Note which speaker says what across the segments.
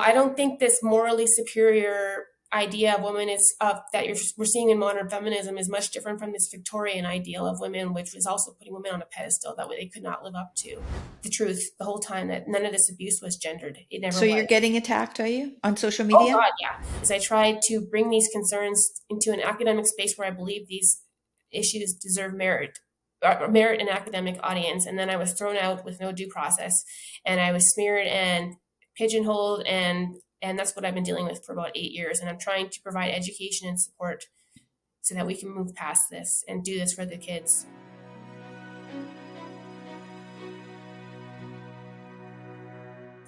Speaker 1: I don't think this morally superior idea of women we're seeing in modern feminism is much different from this Victorian ideal of women, which was also putting women on a pedestal that they could not live up to. The truth the whole time that none of this abuse was gendered. It never
Speaker 2: So
Speaker 1: was.
Speaker 2: you're getting attacked, are you, on social
Speaker 1: Oh
Speaker 2: media?
Speaker 1: God, yeah. As I tried to bring these concerns into an academic space where I believe these issues deserve merit an academic audience, and then I was thrown out with no due process, and I was smeared and pigeonholed, and that's what I've been dealing with for about 8 years. And I'm trying to provide education and support so that we can move past this and do this for the kids.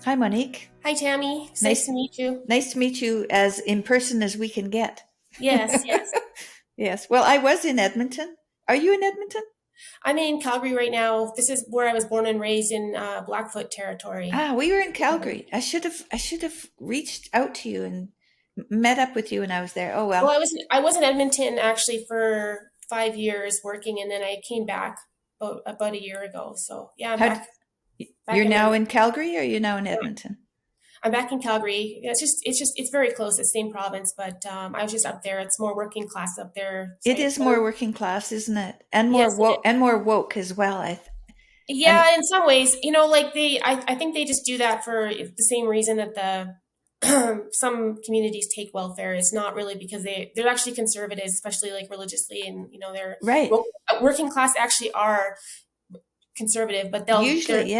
Speaker 2: Hi, Monique.
Speaker 1: Hi, Tammy. Nice to meet you.
Speaker 2: Nice to meet you as in person as we can get.
Speaker 1: Yes, yes.
Speaker 2: Yes. Well, I was in Edmonton. Are you in Edmonton?
Speaker 1: I'm in Calgary right now. This is where I was born and raised in Blackfoot territory.
Speaker 2: We were in Calgary. I should have reached out to you and met up with you when I was there. Oh well.
Speaker 1: Well, I was in Edmonton actually for 5 years working, and then I came back about a year ago. So yeah, I'm back.
Speaker 2: You're now in Calgary, or you're now in Edmonton?
Speaker 1: I'm back in Calgary. It's very close. It's the same province, but I was just up there. It's more working class up there.
Speaker 2: So it is more working class, isn't it? And more
Speaker 1: yes,
Speaker 2: and more woke as well.
Speaker 1: In some ways, I think they just do that for the same reason that some communities take welfare. It's not really because they're actually conservatives, especially like religiously, and they're
Speaker 2: right.
Speaker 1: Working class actually are conservative, but they'll
Speaker 2: usually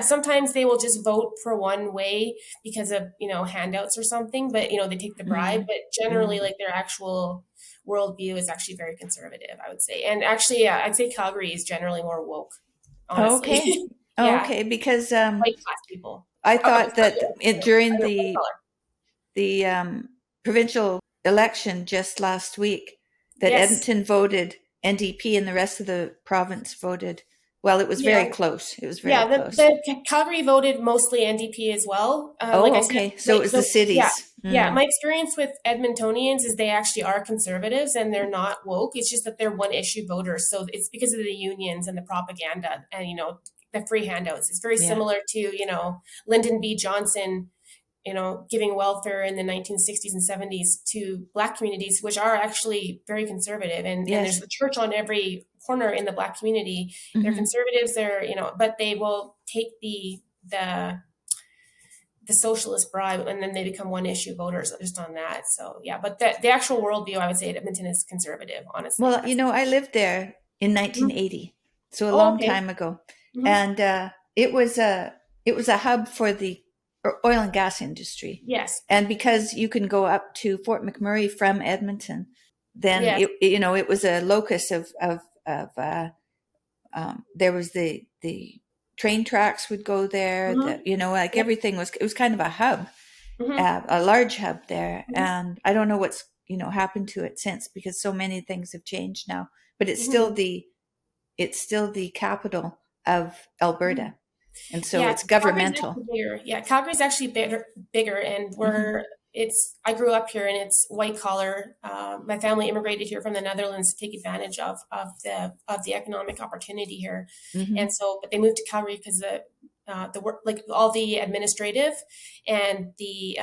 Speaker 1: sometimes they will just vote for one way because of handouts or something, but they take the bribe. But generally, like their actual worldview is actually very conservative, I would say. And actually, I'd say Calgary is generally more woke. Honestly.
Speaker 2: Okay. Okay, because
Speaker 1: white class people.
Speaker 2: I thought that during the provincial election just last week that Edmonton voted NDP and the rest of the province voted. Well, it was very close. It was very close.
Speaker 1: The Calgary voted mostly NDP as well.
Speaker 2: Okay. So it was the cities.
Speaker 1: Yeah. My experience with Edmontonians is they actually are conservatives and they're not woke. It's just that they're one issue voters. So it's because of the unions and the propaganda and, the free handouts. It's very similar to, Lyndon B. Johnson, giving welfare in the 1960s and 70s to Black communities, which are actually very conservative. And there's a church on every corner in the Black community. They're conservatives, but they will take the socialist bribe, and then they become one issue voters just on that. So yeah, but the actual worldview, I would say Edmonton is conservative, honestly.
Speaker 2: Well, I lived there in 1980, so a long time ago, and it was a hub for the oil and gas industry.
Speaker 1: Yes,
Speaker 2: and because you can go up to Fort McMurray from Edmonton, then it was a locus of there was the train tracks would go there. Everything was, it was kind of a hub, a large hub there. And I don't know what's, happened to it since, because so many things have changed now, but it's still the capital of Alberta. And so it's governmental.
Speaker 1: Calgary's actually bigger, and I grew up here, and it's white collar. My family immigrated here from the Netherlands to take advantage of the economic opportunity here, and so but they moved to Calgary because the work, like all the administrative and the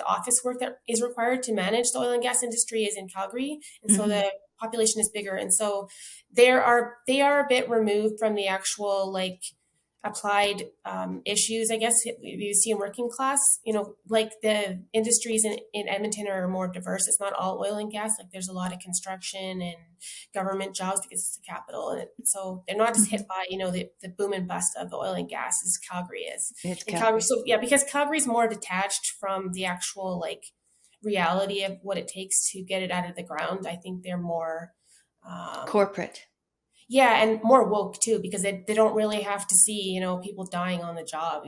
Speaker 1: office work that is required to manage the oil and gas industry is in Calgary, and so the population is bigger, and so they are a bit removed from the actual applied issues, I guess, you see in working class. Like the industries in Edmonton are more diverse. It's not all oil and gas. Like there's a lot of construction and government jobs because it's the capital, and so they're not just hit by the boom and bust of the oil and gas as Calgary is. Calgary. So because Calgary's more detached from the actual reality of what it takes to get it out of the ground. I think they're more
Speaker 2: corporate.
Speaker 1: Yeah, and more woke too, because they don't really have to see, people dying on the job,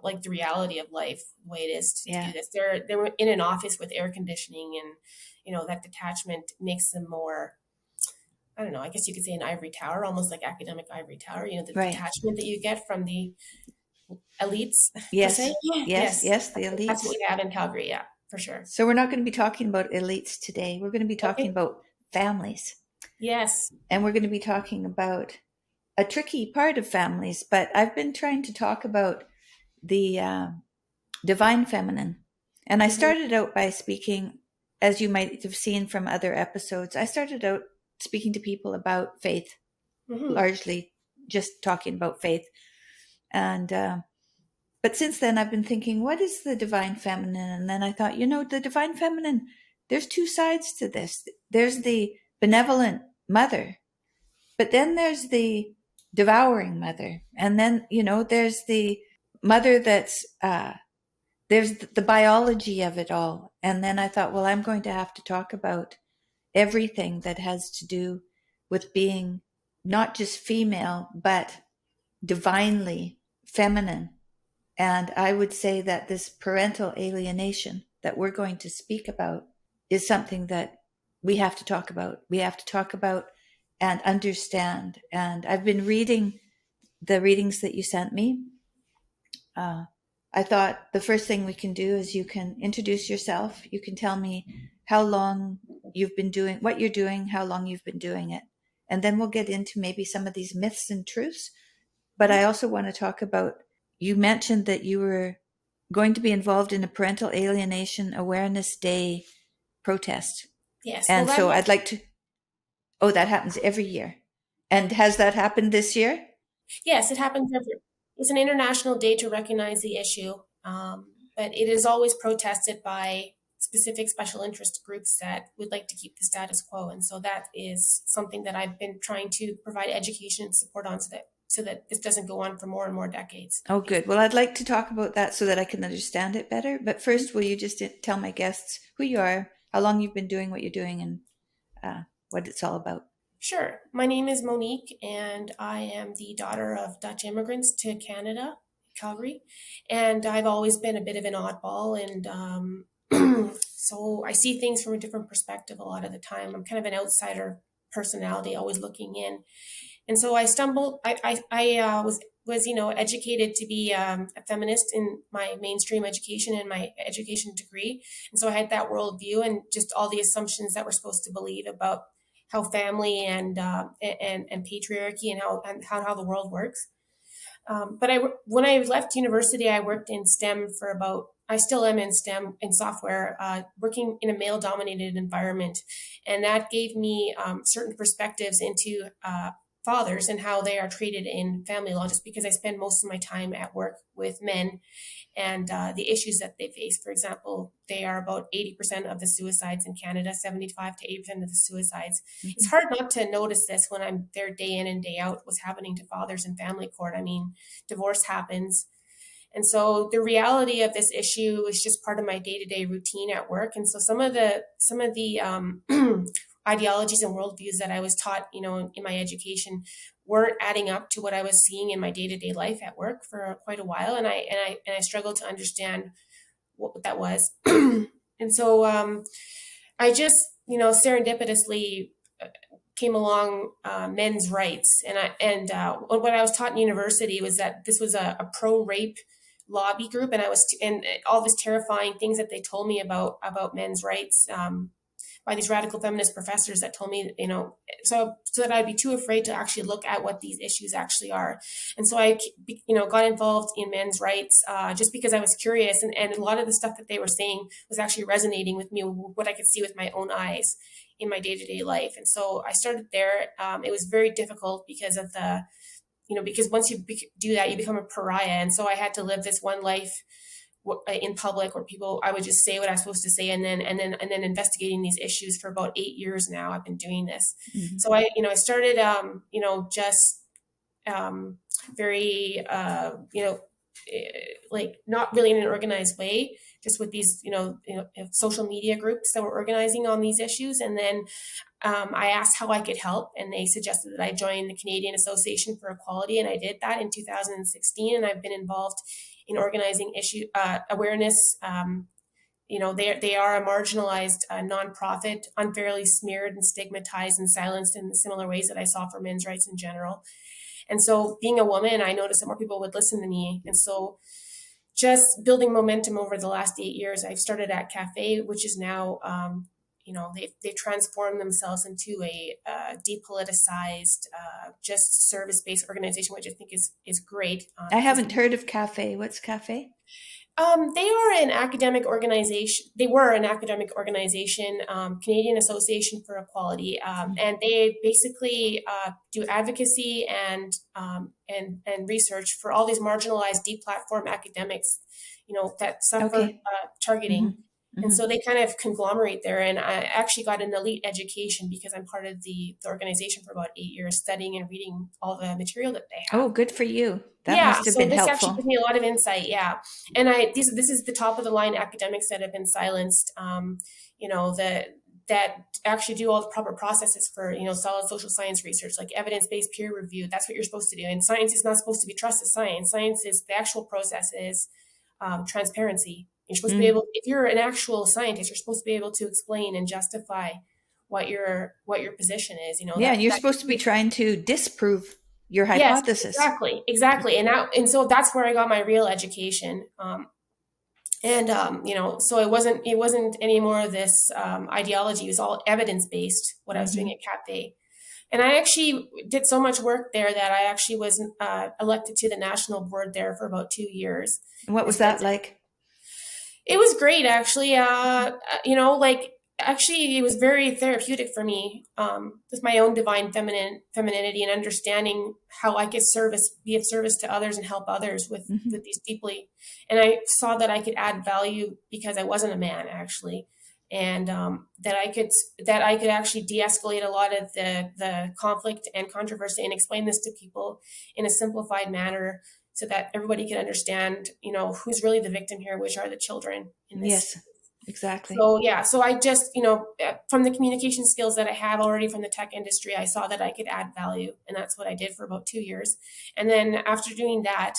Speaker 1: like the reality of life, the way it is to do this. They're in an office with air conditioning, and that detachment makes them more, I don't know, I guess you could say an ivory tower, almost like academic ivory tower, the detachment that you get from the elites.
Speaker 2: Yes, the elites.
Speaker 1: That's what we have in Calgary, yeah, for sure.
Speaker 2: So we're not going to be talking about elites today. We're going to be talking about families.
Speaker 1: Yes.
Speaker 2: And we're going to be talking about a tricky part of families, but I've been trying to talk about the divine feminine. And I
Speaker 1: Mm-hmm.
Speaker 2: started out by speaking, as you might have seen from other episodes, I started out speaking to people about faith,
Speaker 1: Mm-hmm.
Speaker 2: largely just talking about faith. And but since then, I've been thinking, what is the divine feminine? And then I thought, the divine feminine, there's two sides to this. There's the benevolent mother, but then there's the devouring mother. And then, there's the mother that's, there's the biology of it all. And then I thought, well, I'm going to have to talk about everything that has to do with being not just female, but divinely feminine. And I would say that this parental alienation that we're going to speak about is something that we have to talk about. We have to talk about and understand. And I've been reading the readings that you sent me. I thought the first thing we can do is you can introduce yourself. You can tell me how long you've been doing what you're doing, how long you've been doing it. And then we'll get into maybe some of these myths and truths. But I also want to talk about, you mentioned that you were going to be involved in a Parental Alienation Awareness Day protest.
Speaker 1: Yes. Well,
Speaker 2: And so I'd like to, that happens every year. And has that happened this year?
Speaker 1: yes, it happens every. It's an international day to recognize the issue, but it is always protested by specific special interest groups that would like to keep the status quo, and so that is something that I've been trying to provide education and support on, so that this doesn't go on for more and more decades.
Speaker 2: Oh, good. Well, I'd like to talk about that so that I can understand it better. But first, will you just tell my guests who you are, how long you've been doing what you're doing, and what it's all about?
Speaker 1: Sure. My name is Monique, and I am the daughter of Dutch immigrants to Canada, Calgary. And I've always been a bit of an oddball, and so I see things from a different perspective a lot of the time. I'm kind of an outsider personality, always looking in. And so I stumbled. I was educated to be a feminist in my mainstream education and my education degree, and so I had that worldview and just all the assumptions that we're supposed to believe about how family and patriarchy and how the world works. But when I left university, I worked in STEM for about. I still am in STEM in software, working in a male-dominated environment, and that gave me certain perspectives into fathers and how they are treated in family law. Just because I spend most of my time at work with men, and the issues that they face. For example, they are about 80% of the suicides in Canada, 75 to 80% of the suicides.
Speaker 2: Mm-hmm.
Speaker 1: It's hard not to notice this when I'm there day in and day out, what's happening to fathers in family court. I mean, divorce happens. And so the reality of this issue is just part of my day-to-day routine at work. And so some of the ideologies and worldviews that I was taught, in my education, weren't adding up to what I was seeing in my day-to-day life at work for quite a while, and I struggled to understand what that was. And so I just, serendipitously came along men's rights, and what I was taught in university was that this was a pro-rape lobby group, and all this terrifying things that they told me about men's rights. By these radical feminist professors that told me, so that I'd be too afraid to actually look at what these issues actually are. And so I, got involved in men's rights just because I was curious, and a lot of the stuff that they were saying was actually resonating with me, what I could see with my own eyes in my day-to-day life. And so I started there. It was very difficult because of because once you do that, you become a pariah. And so I had to live this one life in public where I would just say what I was supposed to say, and then investigating these issues for about 8 years now. I've been doing this.
Speaker 2: Mm-hmm.
Speaker 1: So I started just very like not really in an organized way, just with these social media groups that were organizing on these issues. And then I asked how I could help, and they suggested that I join the Canadian Association for Equality, and I did that in 2016. And I've been involved in organizing issue awareness. They are a marginalized nonprofit, unfairly smeared and stigmatized and silenced in the similar ways that I saw for men's rights in general. And so, being a woman, I noticed that more people would listen to me, and so just building momentum over the last 8 years. I've started at Cafe, which is now, they've transformed themselves into a depoliticized, just service-based organization, which I think is great.
Speaker 2: I haven't heard of Cafe. What's Cafe?
Speaker 1: They are an academic organization. They were an academic organization, Canadian Association for Equality, and they basically do advocacy and research for all these marginalized, deplatformed academics, that suffer
Speaker 2: Okay.
Speaker 1: targeting.
Speaker 2: Mm-hmm.
Speaker 1: And
Speaker 2: Mm-hmm.
Speaker 1: so they kind of conglomerate there. And I actually got an elite education because I'm part of the organization for about 8 years, studying and reading all the material that they have.
Speaker 2: Oh, good for you. That
Speaker 1: Yeah,
Speaker 2: must have
Speaker 1: so
Speaker 2: been
Speaker 1: this actually gives
Speaker 2: helpful.
Speaker 1: me a lot of insight. Yeah, and this is the top of the line academics that have been silenced. That actually do all the proper processes for solid social science research, like evidence based peer review. That's what you're supposed to do. And science is not supposed to be trusted science. Science is the actual process is transparency. You're supposed to be
Speaker 2: Mm.
Speaker 1: able, if you're an actual scientist, you're supposed to be able to explain and justify what your position is.
Speaker 2: Yeah, and you're supposed to be trying to disprove your
Speaker 1: Yes,
Speaker 2: hypothesis.
Speaker 1: exactly, and so that's where I got my real education. So it wasn't any more of this ideology. It was all evidence based. What I was doing
Speaker 2: Mm-hmm.
Speaker 1: at Cafe, and I actually did so much work there that I actually was elected to the national board there for about 2 years.
Speaker 2: And what
Speaker 1: I
Speaker 2: was
Speaker 1: spent
Speaker 2: that like?
Speaker 1: It was great, actually. Like actually, it was very therapeutic for me, with my own divine femininity and understanding how I could be of service to others and help others with
Speaker 2: Mm-hmm.
Speaker 1: with these deeply. And I saw that I could add value because I wasn't a man, actually, and that I could actually de-escalate a lot of the conflict and controversy and explain this to people in a simplified manner so that everybody can understand, who's really the victim here, which are the children in this.
Speaker 2: Yes, exactly.
Speaker 1: So yeah, so I just, from the communication skills that I have already from the tech industry, I saw that I could add value, and that's what I did for about 2 years. And then after doing that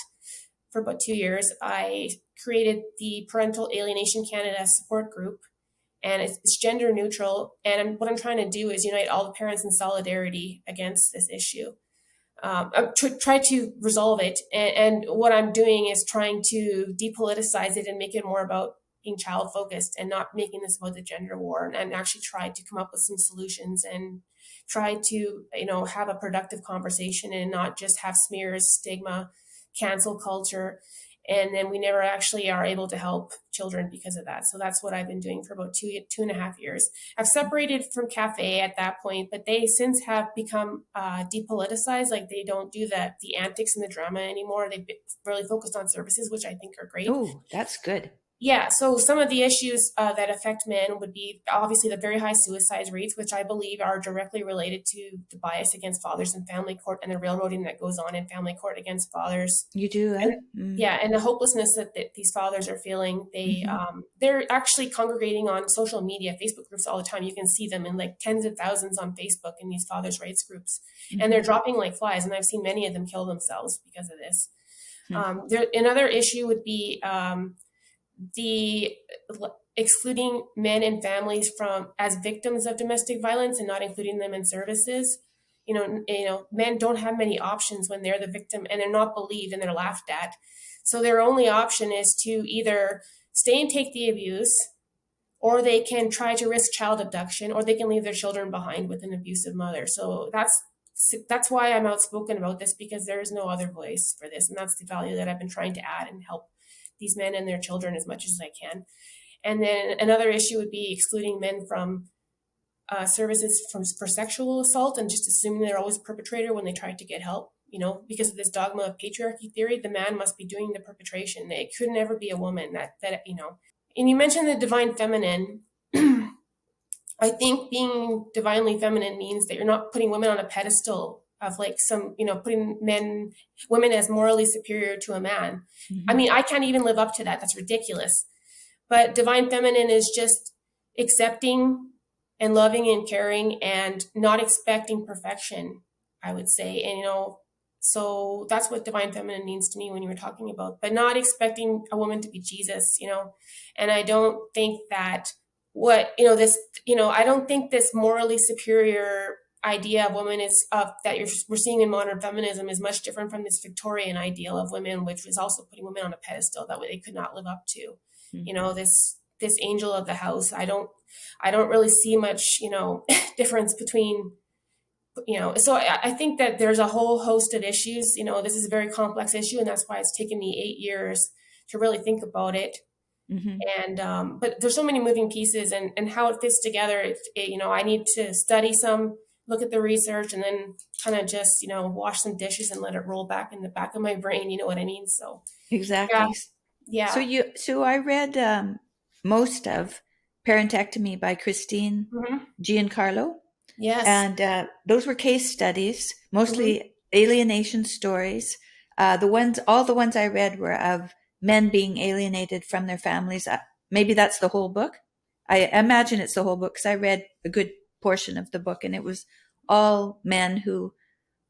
Speaker 1: for about 2 years, I created the Parental Alienation Canada support group, and it's gender neutral. And what I'm trying to do is unite all the parents in solidarity against this issue, try to resolve it. And what I'm doing is trying to depoliticize it and make it more about being child focused and not making this about the gender war, and actually try to come up with some solutions and try to have a productive conversation and not just have smears, stigma, cancel culture, and then we never actually are able to help children because of that. So that's what I've been doing for about 2.5 years. I've separated from Cafe at that point, but they since have become depoliticized. Like, they don't do the antics and the drama anymore. They've been really focused on services, which I think are great.
Speaker 2: Oh, that's good.
Speaker 1: Yeah, so some of the issues that affect men would be obviously the very high suicide rates, which I believe are directly related to the bias against fathers in family court and the railroading that goes on in family court against fathers.
Speaker 2: You do,
Speaker 1: And
Speaker 2: eh? Mm.
Speaker 1: yeah, and the hopelessness that these fathers are feeling.
Speaker 2: Mm-hmm.
Speaker 1: They're actually congregating on social media, Facebook groups all the time. You can see them in like tens of thousands on Facebook in these fathers' rights groups, and
Speaker 2: Mm-hmm.
Speaker 1: they're dropping like flies. And I've seen many of them kill themselves because of this.
Speaker 2: Mm.
Speaker 1: Another issue would be the excluding men and families from as victims of domestic violence and not including them in services. Men don't have many options when they're the victim and they're not believed and they're laughed at. So their only option is to either stay and take the abuse, or they can try to risk child abduction, or they can leave their children behind with an abusive mother. So that's why I'm outspoken about this, because there is no other voice for this, and that's the value that I've been trying to add and help these men and their children as much as I can. And then another issue would be excluding men from services for sexual assault and just assuming they're always a perpetrator when they try to get help. Because of this dogma of patriarchy theory, the man must be doing the perpetration. It could never be a woman. That. And you mentioned the divine feminine. I think being divinely feminine means that you're not putting women on a pedestal of like putting women as morally superior to a man. I
Speaker 2: Mm-hmm.
Speaker 1: mean, I can't even live up to that. That's ridiculous. But divine feminine is just accepting and loving and caring and not expecting perfection, I would say. And, so that's what divine feminine means to me when you were talking about, but not expecting a woman to be Jesus. And I don't think that I don't think this morally superior idea of women we're seeing in modern feminism is much different from this Victorian ideal of women, which was also putting women on a pedestal that they could not live up to. This angel of the house. I don't really see much, difference between, so I think that there's a whole host of issues. This is a very complex issue, and that's why it's taken me 8 years to really think about it.
Speaker 2: Mm-hmm.
Speaker 1: And but there's so many moving pieces, and how it fits together. I need to study some, look at the research, and then kind of just wash some dishes and let it roll back in the back of my brain. You know what I mean? So yeah,
Speaker 2: Exactly.
Speaker 1: yeah.
Speaker 2: So I read most of Parentectomy by Christine
Speaker 1: Hmm.
Speaker 2: Giancarlo,
Speaker 1: Yes.
Speaker 2: and those were case studies,
Speaker 1: Hmm.
Speaker 2: mostly alienation stories. All the ones I read were of men being alienated from their families. Maybe that's the whole book. I imagine it's the whole book because I read a good portion of the book, and it was all men who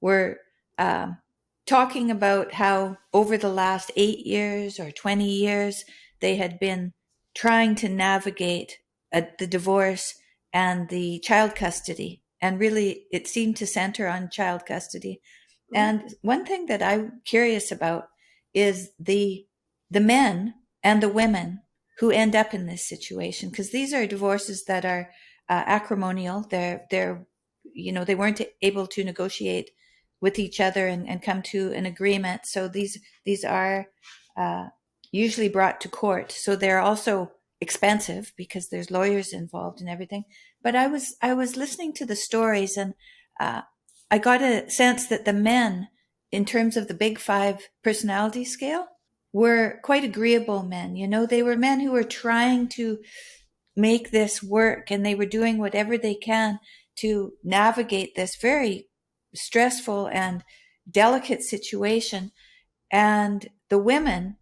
Speaker 2: were um, talking about how over the last 8 years or 20 years, they had been trying to navigate the divorce and the child custody. And really, it seemed to center on child custody.
Speaker 1: Hmm.
Speaker 2: And one thing that I'm curious about is the men and the women who end up in this situation, because these are divorces that are acrimonial. They're they weren't able to negotiate with each other and come to an agreement. So these are uh, usually brought to court. So they're also expensive because there's lawyers involved and everything. But I was listening to the stories, and uh, I got a sense that the men, in terms of the Big Five personality scale, were quite agreeable men. They were men who were trying to make this work, and they were doing whatever they can to navigate this very stressful and delicate situation. And the women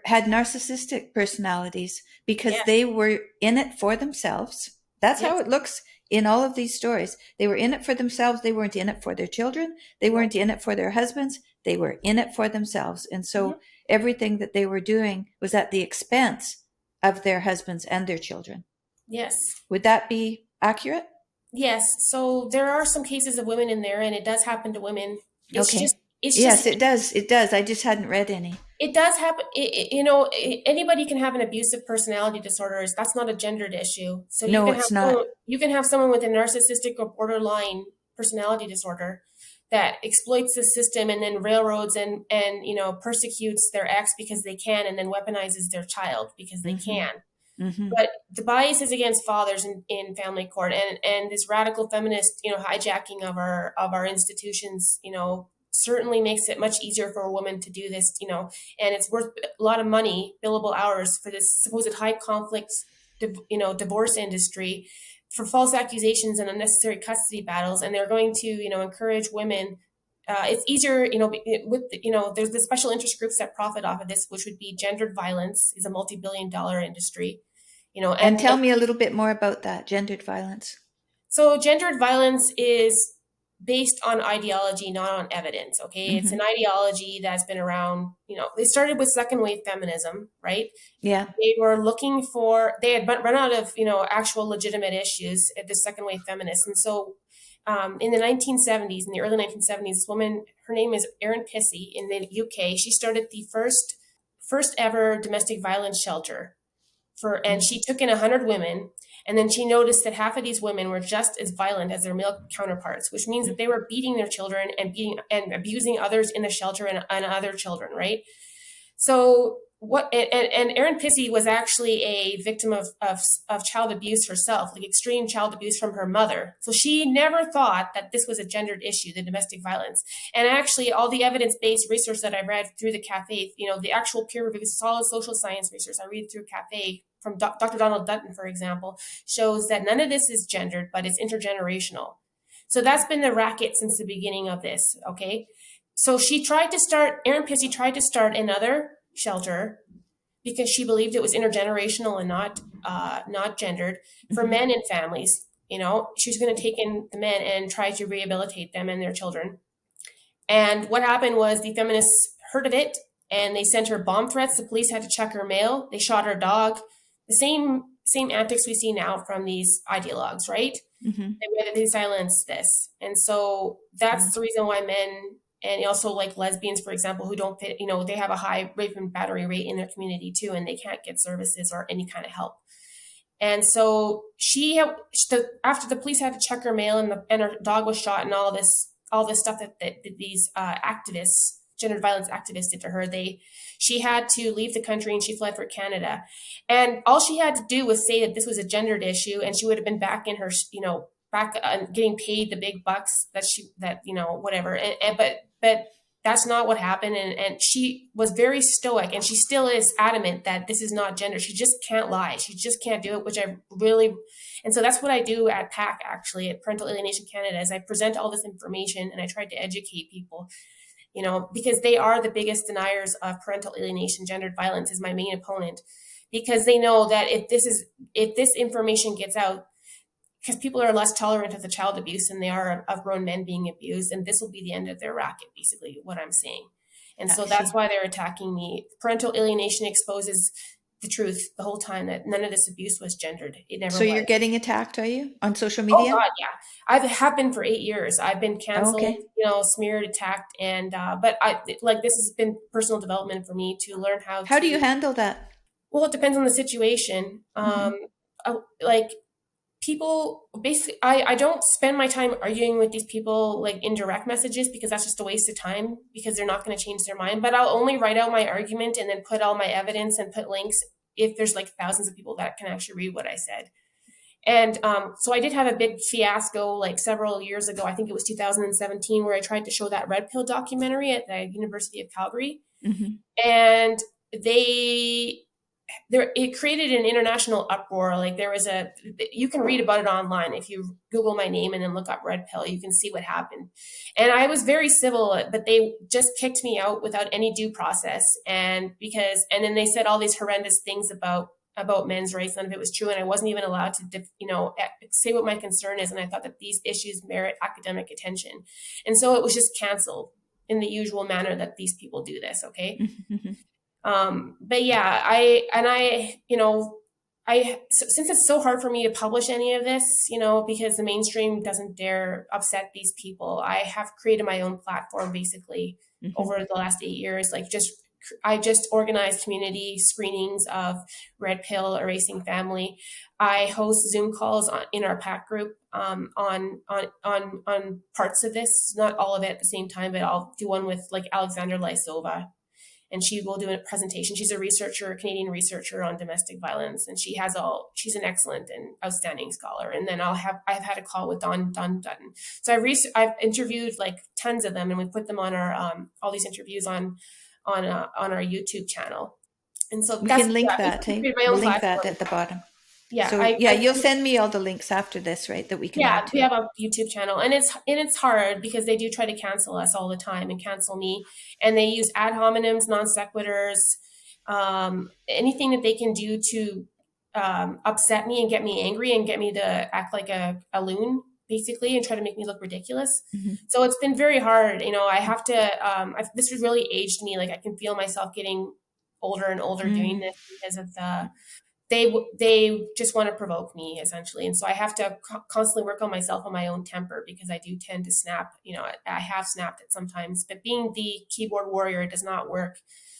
Speaker 2: had narcissistic personalities because
Speaker 1: Yes.
Speaker 2: they were in it for themselves. That's how
Speaker 1: Yes.
Speaker 2: it looks in all of these stories. They were in it for themselves. They weren't in it for their children. They
Speaker 1: No.
Speaker 2: weren't in it for their husbands. They were in it for themselves. And
Speaker 1: Hmm.
Speaker 2: so everything that they were doing was at the expense of their husbands and their children.
Speaker 1: Yes.
Speaker 2: Would that be accurate?
Speaker 1: Yes. So there are some cases of women in there, and it does happen to women. It's just
Speaker 2: Okay.
Speaker 1: it's just
Speaker 2: Yes, it does. It does. I just hadn't read any.
Speaker 1: it does happen. Anybody can have an abusive personality disorders. That's not a gendered issue. So
Speaker 2: No, it's not.
Speaker 1: you can have someone with a narcissistic or borderline personality disorder that exploits the system and then railroads and persecutes their ex because they can, and then weaponizes their child because they
Speaker 2: Mm-hmm.
Speaker 1: can.
Speaker 2: Mm-hmm.
Speaker 1: But the bias is against fathers in family court, and this radical feminist hijacking of our institutions certainly makes it much easier for a woman to do this, and it's worth a lot of money, billable hours, for this supposed high conflict divorce industry, for false accusations and unnecessary custody battles. And they're going to encourage women. It's easier, with there's the special interest groups that profit off of this, which would be gendered violence is a multi-billion-dollar industry,
Speaker 2: And
Speaker 1: and
Speaker 2: tell me a little bit more about that gendered violence.
Speaker 1: so gendered violence is based on ideology, not on evidence. Okay, it's
Speaker 2: Mm-hmm.
Speaker 1: an ideology that's been around. They started with second wave feminism, right?
Speaker 2: Yeah.
Speaker 1: They had run out of actual legitimate issues at the second wave feminists. And so in the 1970s, in the early 1970s, this woman, her name is Erin Pissy, in the UK, she started the first ever domestic violence shelter and she took in 100 women. And then she noticed that half of these women were just as violent as their male counterparts, which means that they were beating their children and beating and abusing others in the shelter, and other children, right? So and Erin Pissy was actually a victim of child abuse herself, like extreme child abuse from her mother. So she never thought that this was a gendered issue, the domestic violence. And actually, all the evidence-based research that I read through the cafe, the actual peer-reviewed solid social science research I read through cafe from Dr. Donald Dutton, for example, shows that none of this is gendered, but it's intergenerational. So that's been the racket since the beginning of this. Okay, so Erin Pissy tried to start another shelter because she believed it was intergenerational and not gendered, for
Speaker 2: Mm-hmm.
Speaker 1: men and families. She was going to take in the men and try to rehabilitate them and their children. And what happened was the feminists heard of it, and they sent her bomb threats. The police had to check her mail. They shot her dog. The same antics we see now from these ideologues, right?
Speaker 2: Mm-hmm.
Speaker 1: They silence this. And so that's the reason why men, and also like lesbians, for example, who don't fit, they have a high rape and battery rate in their community too, and they can't get services or any kind of help. And so after the police had to check her mail, and her dog was shot, and all this stuff that these activists gendered violence activists did to her. She had to leave the country and she fled for Canada. And all she had to do was say that this was a gendered issue, and she would have been back in her, back getting paid the big bucks whatever. But that's not what happened. And she was very stoic, and she still is adamant that this is not gender. She just can't lie. She just can't do it, which I really, and so that's what I do at PAC, actually, at Parental Alienation Canada, is I present all this information and I try to educate people, because they are the biggest deniers of parental alienation. Gendered violence is my main opponent, because they know that if this information gets out, because people are less tolerant of the child abuse than they are of grown men being abused, and this will be the end of their racket, basically what I'm saying. And so that's why they're attacking me. Parental alienation exposes the truth the whole time, that none of this abuse was gendered. It never was.
Speaker 2: So you're getting attacked, are you, on social
Speaker 1: Oh
Speaker 2: media?
Speaker 1: God, yeah. I have been for 8 years. I've been canceled, smeared, attacked, and but this has been personal development for me to learn
Speaker 2: How do you handle that?
Speaker 1: Well, it depends on the situation. People basically, I don't spend my time arguing with these people like in direct messages, because that's just a waste of time, because they're not going to change their mind. But I'll only write out my argument and then put all my evidence and put links if there's like thousands of people that can actually read what I said. And so I did have a big fiasco like several years ago. I think it was 2017, where I tried to show that Red Pill documentary at the University of Calgary. And it created an international uproar. Like you can read about it online. If you Google my name and then look up Red Pill, you can see what happened. And I was very civil, but they just kicked me out without any due process. And then they said all these horrendous things about men's rights. None of it was true. And I wasn't even allowed to, say what my concern is. And I thought that these issues merit academic attention. And so it was just canceled in the usual manner that these people do this. Okay. But yeah, since it's so hard for me to publish any of this, because the mainstream doesn't dare upset these people, I have created my own platform basically over the last 8 years. I just organized community screenings of Red Pill, Erasing Family. I host Zoom calls in our PAC group on parts of this, not all of it at the same time, but I'll do one with like Alexandra Lysova, and she will do a presentation. She's a Canadian researcher on domestic violence, and she's an excellent and outstanding scholar. And then I've had a call with Don Dutton. So I've interviewed like tons of them, and we put them on our all these interviews on our YouTube channel. And so
Speaker 2: we can link that. We'll link that at the bottom.
Speaker 1: Yeah.
Speaker 2: So you'll send me all the links after this, right? That we can.
Speaker 1: Yeah, we have a YouTube channel, and it's hard because they do try to cancel us all the time and cancel me, and they use ad hominems, non sequiturs, anything that they can do to upset me and get me angry and get me to act like a loon, basically, and try to make me look ridiculous. So it's been very hard. I have to. This has really aged me. Like I can feel myself getting older and older doing this because of the. They just want to provoke me, essentially. And so I have to constantly work on myself, on my own temper, because I do tend to snap. I have snapped it sometimes, but being the keyboard warrior does not work.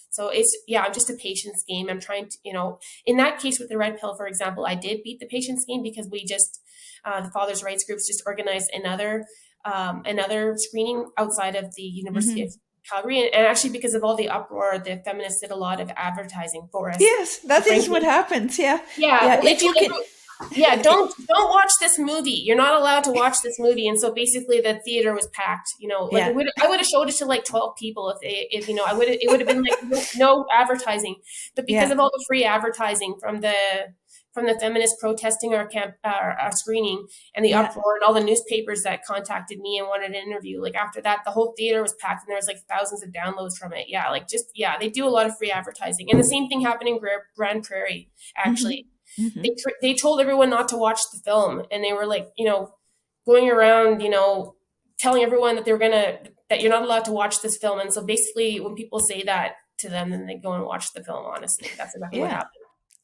Speaker 1: So I'm just a patience game. I'm trying to, in that case with the Red Pill, for example, I did beat the patience game because we just, the fathers' rights groups just organized another screening outside of the University of Calgary, and actually because of all the uproar, the feminists did a lot of advertising for us.
Speaker 2: Yes, that is what happens. Yeah.
Speaker 1: Well, if you can, don't watch this movie. You're not allowed to watch this movie, and so basically the theater was packed. I would have showed it to like 12 people if it would have been like no advertising, but because of all the free advertising from the feminists protesting our screening and the uproar and all the newspapers that contacted me and wanted an interview. Like after that, the whole theater was packed and there was like thousands of downloads from it. They do a lot of free advertising. And the same thing happened in Grand Prairie, actually. They told everyone not to watch the film, and they were like, going around, telling everyone that that you're not allowed to watch this film. And so basically when people say that to them, then they go and watch the film. Honestly, that's exactly what happened.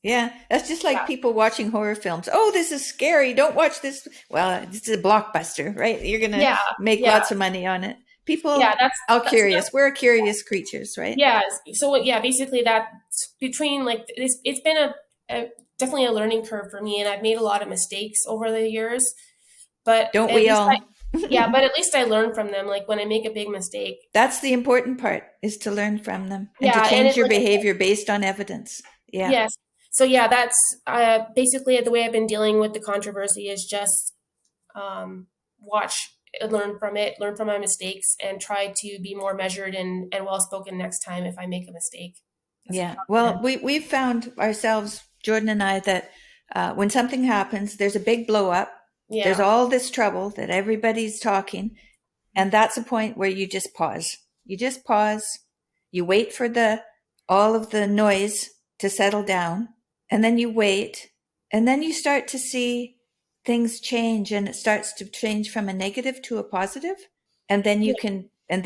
Speaker 2: Yeah, that's just like people watching horror films. Oh, this is scary. Don't watch this. Well, this is a blockbuster, right? You're going to make lots of money on it. People are curious. We're curious creatures, right?
Speaker 1: Yeah. So, basically that's between like this. It's been definitely a learning curve for me, and I've made a lot of mistakes over the years. But
Speaker 2: don't we all?
Speaker 1: Yeah, but at least I learn from them. Like when I make a big mistake.
Speaker 2: That's the important part, is to learn from them and to
Speaker 1: Yeah, and
Speaker 2: change
Speaker 1: it's
Speaker 2: your
Speaker 1: like I said,
Speaker 2: behavior based on evidence. Yeah.
Speaker 1: yes. So yeah, that's basically the way I've been dealing with the controversy is just watch, learn from it, learn from my mistakes, and try to be more measured and well spoken next time if I make a mistake. That's
Speaker 2: Yeah.
Speaker 1: probably
Speaker 2: Well, we've found ourselves, Jordan and I, that when something happens, there's a big blow up. There's
Speaker 1: yeah.
Speaker 2: all this trouble that everybody's talking. And that's a point where you just pause. You just pause. You wait for all of the noise to settle down. And then you wait. And then you start to see things change, and it starts to change from a negative to a positive. And then
Speaker 1: Yeah.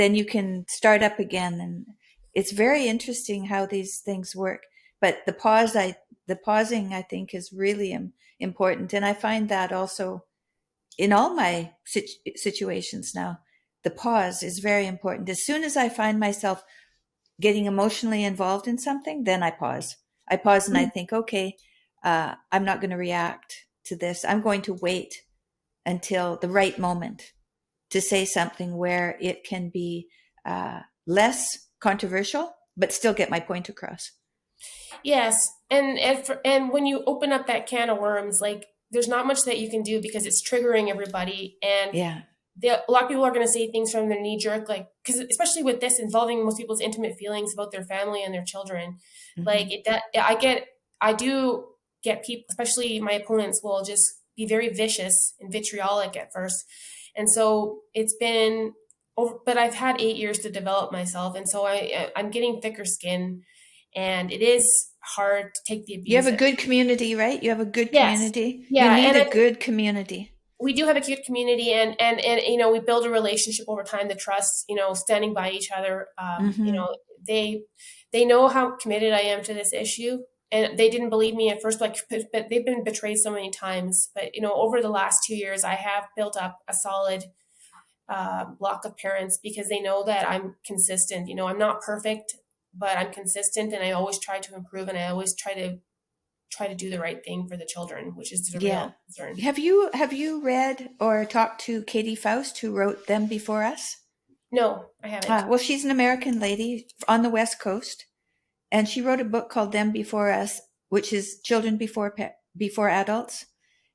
Speaker 2: you can start up again. And it's very interesting how these things work. But the pausing, I think, is really important. And I find that also in all my situations now, the pause is very important. As soon as I find myself getting emotionally involved in something, then I pause. I pause and I think, okay, I'm not going to react to this. I'm going to wait until the right moment to say something where it can be less controversial, but still get my point across.
Speaker 1: Yes, and when you open up that can of worms, like there's not much that you can do because it's triggering everybody, and
Speaker 2: Yeah.
Speaker 1: a lot of people are going to say things from their knee jerk, like because especially with this involving most people's intimate feelings about their family and their children,
Speaker 2: Mm-hmm.
Speaker 1: like that I do get people, especially my opponents, will just be very vicious and vitriolic at first, and so it's been over. But I've had 8 years to develop myself, and so I'm getting thicker skin, and it is hard to take the
Speaker 2: You have
Speaker 1: abuse.
Speaker 2: a good community, right? You have a good
Speaker 1: Yes,
Speaker 2: community. You
Speaker 1: yeah,
Speaker 2: need
Speaker 1: and
Speaker 2: a
Speaker 1: I
Speaker 2: good community.
Speaker 1: we do have a cute community, and we build a relationship over time, the trust, standing by each other.
Speaker 2: Mm-hmm.
Speaker 1: They know how committed I am to this issue, and they didn't believe me at first, but they've been betrayed so many times. But over the last 2 years, I have built up a solid block of parents because they know that I'm consistent. I'm not perfect, but I'm consistent, and I always try to improve, and I always try to do the right thing for the children, which is the
Speaker 2: Yeah.
Speaker 1: real concern.
Speaker 2: Have you read or talked to Katie Faust, who wrote Them Before Us?
Speaker 1: No, I haven't.
Speaker 2: Well, she's an American lady on the West Coast, and she wrote a book called Them Before Us, which is children before adults.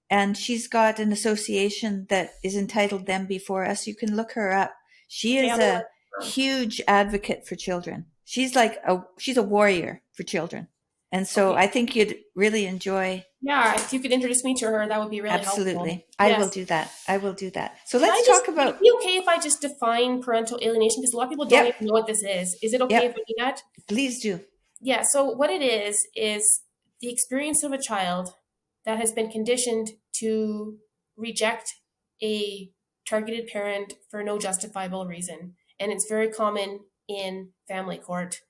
Speaker 2: And she's got an association that is entitled Them Before Us. You can look her up. She
Speaker 1: Okay,
Speaker 2: is
Speaker 1: I'll do
Speaker 2: a
Speaker 1: that.
Speaker 2: huge advocate for children. She's a warrior for children. And so
Speaker 1: Okay.
Speaker 2: I think you'd really enjoy.
Speaker 1: Yeah, if you could introduce me to her, that would be really helpful.
Speaker 2: Absolutely. I will
Speaker 1: Yes.
Speaker 2: do that. I will do that. So
Speaker 1: Can I
Speaker 2: let's
Speaker 1: just,
Speaker 2: talk
Speaker 1: would it
Speaker 2: about,
Speaker 1: be okay if I just define parental alienation? Because a lot of people don't
Speaker 2: yep,
Speaker 1: even know what this is. Is it okay if
Speaker 2: yep,
Speaker 1: I do that?
Speaker 2: please do.
Speaker 1: Yeah, so what it is the experience of a child that has been conditioned to reject a targeted parent for no justifiable reason. And it's very common in family court,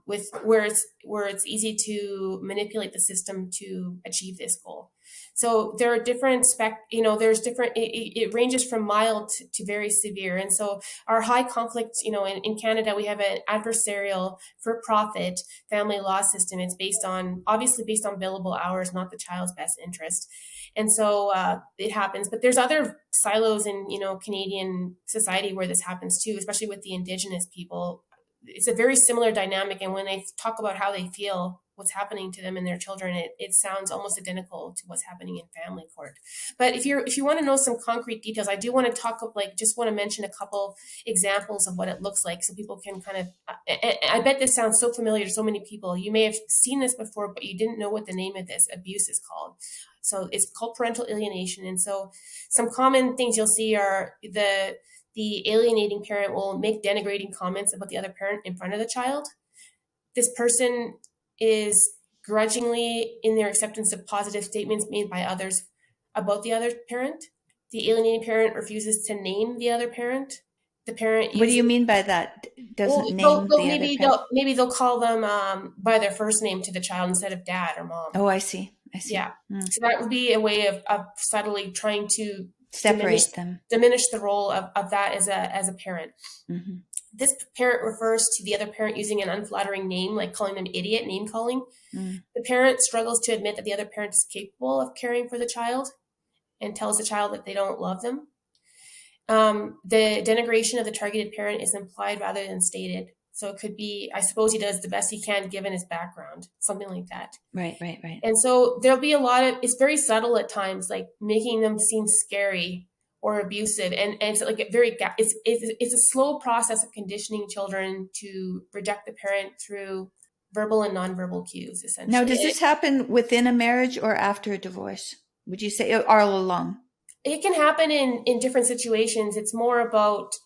Speaker 1: with where it's easy to manipulate the system to achieve this goal. So there are different there's different it ranges from mild to very severe. And so our high conflict, in Canada, we have an adversarial for profit family law system. It's obviously based on billable hours, not the child's best interest. And so it happens. But there's other silos in, Canadian society where this happens too, especially with the Indigenous people. It's a very similar dynamic. And when they talk about how they feel, what's happening to them and their children, it sounds almost identical to what's happening in family court. But if you want to know some concrete details, I do want to just want to mention a couple examples of what it looks like so people can kind of I bet this sounds so familiar to so many people. You may have seen this before, but you didn't know what the name of this abuse is called. So it's called parental alienation. And so some common things you'll see are the alienating parent will make denigrating comments about the other parent in front of the child. This person is grudgingly in their acceptance of positive statements made by others about the other parent. The alienating parent refuses to name the other parent. The parent
Speaker 2: What do
Speaker 1: uses
Speaker 2: you mean by that?
Speaker 1: well,
Speaker 2: Doesn't name the other
Speaker 1: maybe
Speaker 2: parent?
Speaker 1: they'll call them by their first name to the child instead of dad or mom.
Speaker 2: Oh, I see. I see.
Speaker 1: Yeah, so that would be a way of subtly trying to diminish
Speaker 2: Separate them.
Speaker 1: diminish the role of that as a parent.
Speaker 2: Mm-hmm.
Speaker 1: This parent refers to the other parent using an unflattering name, like calling them idiot, name calling.
Speaker 2: Mm.
Speaker 1: The parent struggles to admit that the other parent is capable of caring for the child and tells the child that they don't love them. The denigration of the targeted parent is implied rather than stated. So it could be, I suppose he does the best he can given his background, something like that.
Speaker 2: Right, right, right.
Speaker 1: And so there'll be a lot of, it's very subtle at times, like making them seem scary or abusive. And it's like a very, it's a slow process of conditioning children to reject the parent through verbal and nonverbal cues,
Speaker 2: Now,
Speaker 1: essentially.
Speaker 2: does this happen within a marriage or after a divorce? Would you say, or all along?
Speaker 1: It can happen in different situations. It's more about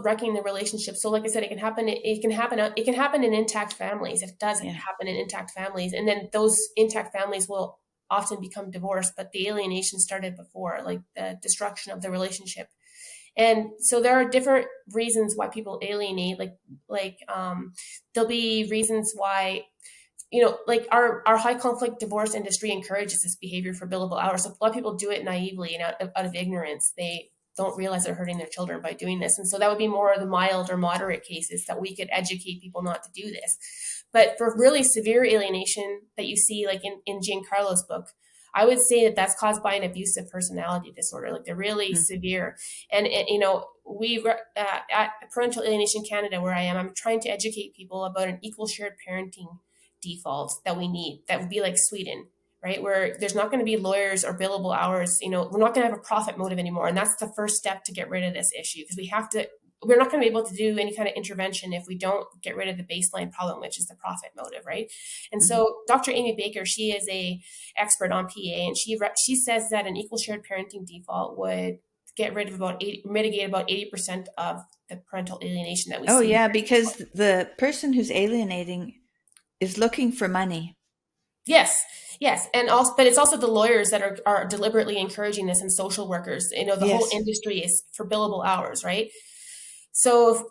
Speaker 1: wrecking the relationship. So like I said, it can happen in intact families. It does
Speaker 2: Yeah.
Speaker 1: happen in intact families. And then those intact families will often become divorced, but the alienation started before, like the destruction of the relationship. And so there are different reasons why people alienate. There'll be reasons why, like our high conflict divorce industry encourages this behavior for billable hours. So a lot of people do it naively and out of ignorance. They don't realize they're hurting their children by doing this. And so that would be more of the mild or moderate cases that we could educate people not to do this. But for really severe alienation that you see, like in Giancarlo's book, I would say that that's caused by an abusive personality disorder. Like they're really severe. And we at Parental Alienation Canada, where I am, I'm trying to educate people about an equal shared parenting default that we need. That would be like Sweden, right? Where there's not going to be lawyers or billable hours. We're not going to have a profit motive anymore. And that's the first step to get rid of this issue, because we're not going to be able to do any kind of intervention if we don't get rid of the baseline problem, which is the profit motive, right? And so Dr. Amy Baker, she is a expert on PA, and she says that an equal shared parenting default would mitigate about 80% of the parental alienation that we
Speaker 2: Oh,
Speaker 1: see.
Speaker 2: yeah, because the person who's alienating is looking for money.
Speaker 1: Yes, yes, and also, but it's also the lawyers that are deliberately encouraging this, and social workers. The whole
Speaker 2: Yes.
Speaker 1: industry is for billable hours, right? So,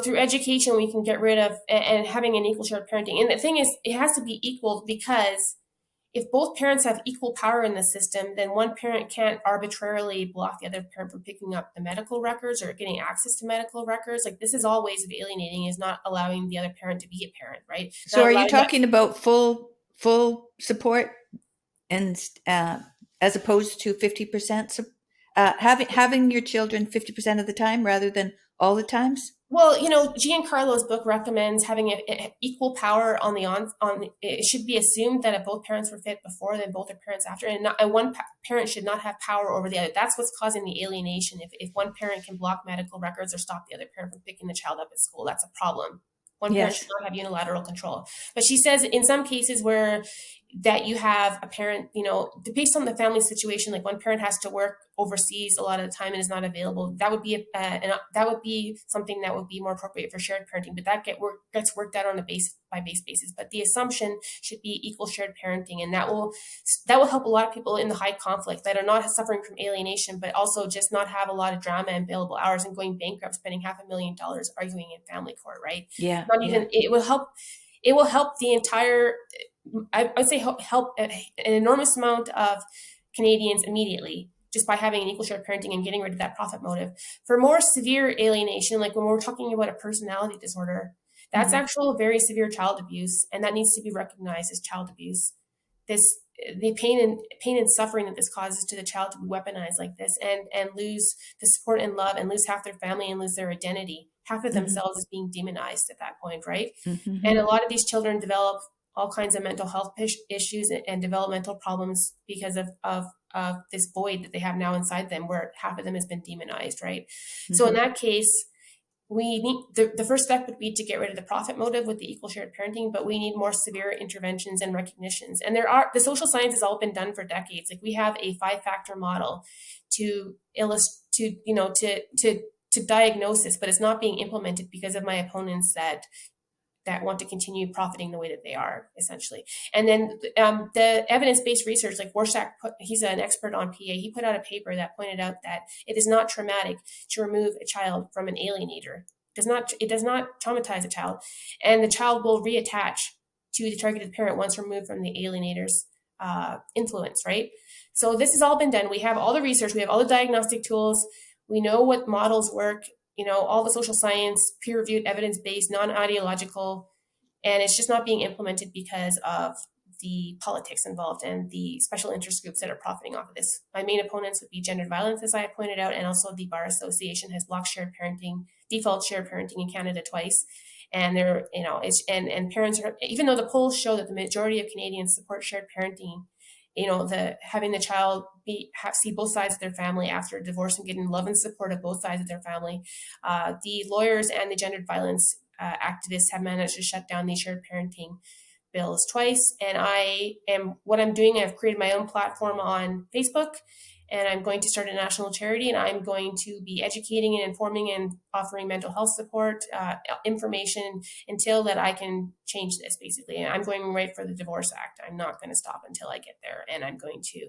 Speaker 1: through education, we can get rid of and having an equal shared parenting. And the thing is, it has to be equal, because if both parents have equal power in the system, then one parent can't arbitrarily block the other parent from picking up the medical records or getting access to medical records. Like, this is all ways of alienating, is not allowing the other parent to be a parent, right?
Speaker 2: So
Speaker 1: Not
Speaker 2: are you
Speaker 1: allowing that.
Speaker 2: talking about full support and as opposed to 50%, having your children 50% of the time rather than all the times?
Speaker 1: Well, Giancarlo's book recommends having equal power on the on. It should be assumed that if both parents were fit before, then both are parents after, and one parent should not have power over the other. That's what's causing the alienation. If one parent can block medical records or stop the other parent from picking the child up at school, that's a problem. One parent should
Speaker 2: Yes.
Speaker 1: not have unilateral control. But she says in some cases where that you have a parent, based on the family situation, like one parent has to work overseas a lot of the time and is not available, that would be that would be something that would be more appropriate for shared parenting. But that gets worked out on a base by base basis. But the assumption should be equal shared parenting, and that will help a lot of people in the high conflict that are not suffering from alienation, but also just not have a lot of drama and billable hours and going bankrupt, spending $500,000 arguing in family court, right?
Speaker 2: Yeah.
Speaker 1: Not
Speaker 2: Yeah.
Speaker 1: even it will help. It will help the entire. I'd say help an enormous amount of Canadians immediately, just by having an equal share parenting and getting rid of that profit motive. For more severe alienation, like when we're talking about a personality disorder, that's actual very severe child abuse, and that needs to be recognized as child abuse. This the pain and suffering that this causes to the child to be weaponized like this, and lose the support and love, and lose half their family, and lose their identity. Half of themselves is being demonized at that point, right? And a lot of these children develop all kinds of mental health issues and developmental problems because of this void that they have now inside them, where half of them has been demonized, right? So in that case, we need the first step would be to get rid of the profit motive with the equal shared parenting, but we need more severe interventions and recognitions. And the social science has all been done for decades. Like, we have a 5-factor model to illustrate, to diagnose this, but it's not being implemented because of my opponents that want to continue profiting the way that they are, essentially. And then the evidence-based research, like Warsack, he's an expert on PA. He put out a paper that pointed out that it is not traumatic to remove a child from an alienator. It does not traumatize a child, and the child will reattach to the targeted parent once removed from the alienator's influence, right? So this has all been done. We have all the research. We have all the diagnostic tools. We know what models work. All the social science, peer-reviewed, evidence-based, non-ideological, and it's just not being implemented because of the politics involved and the special interest groups that are profiting off of this. My main opponents would be gendered violence, as I pointed out, and also the Bar Association has blocked default shared parenting in Canada twice. And they're, and parents are, even though the polls show that the majority of Canadians support shared parenting, having the child see both sides of their family after a divorce and getting love and support of both sides of their family. The lawyers and the gendered violence activists have managed to shut down these shared parenting bills twice. And I've created my own platform on Facebook, and I'm going to start a national charity, and I'm going to be educating and informing and offering mental health support, information until that I can change this, basically. And I'm going right for the Divorce Act. I'm not going to stop until I get there, and I'm going to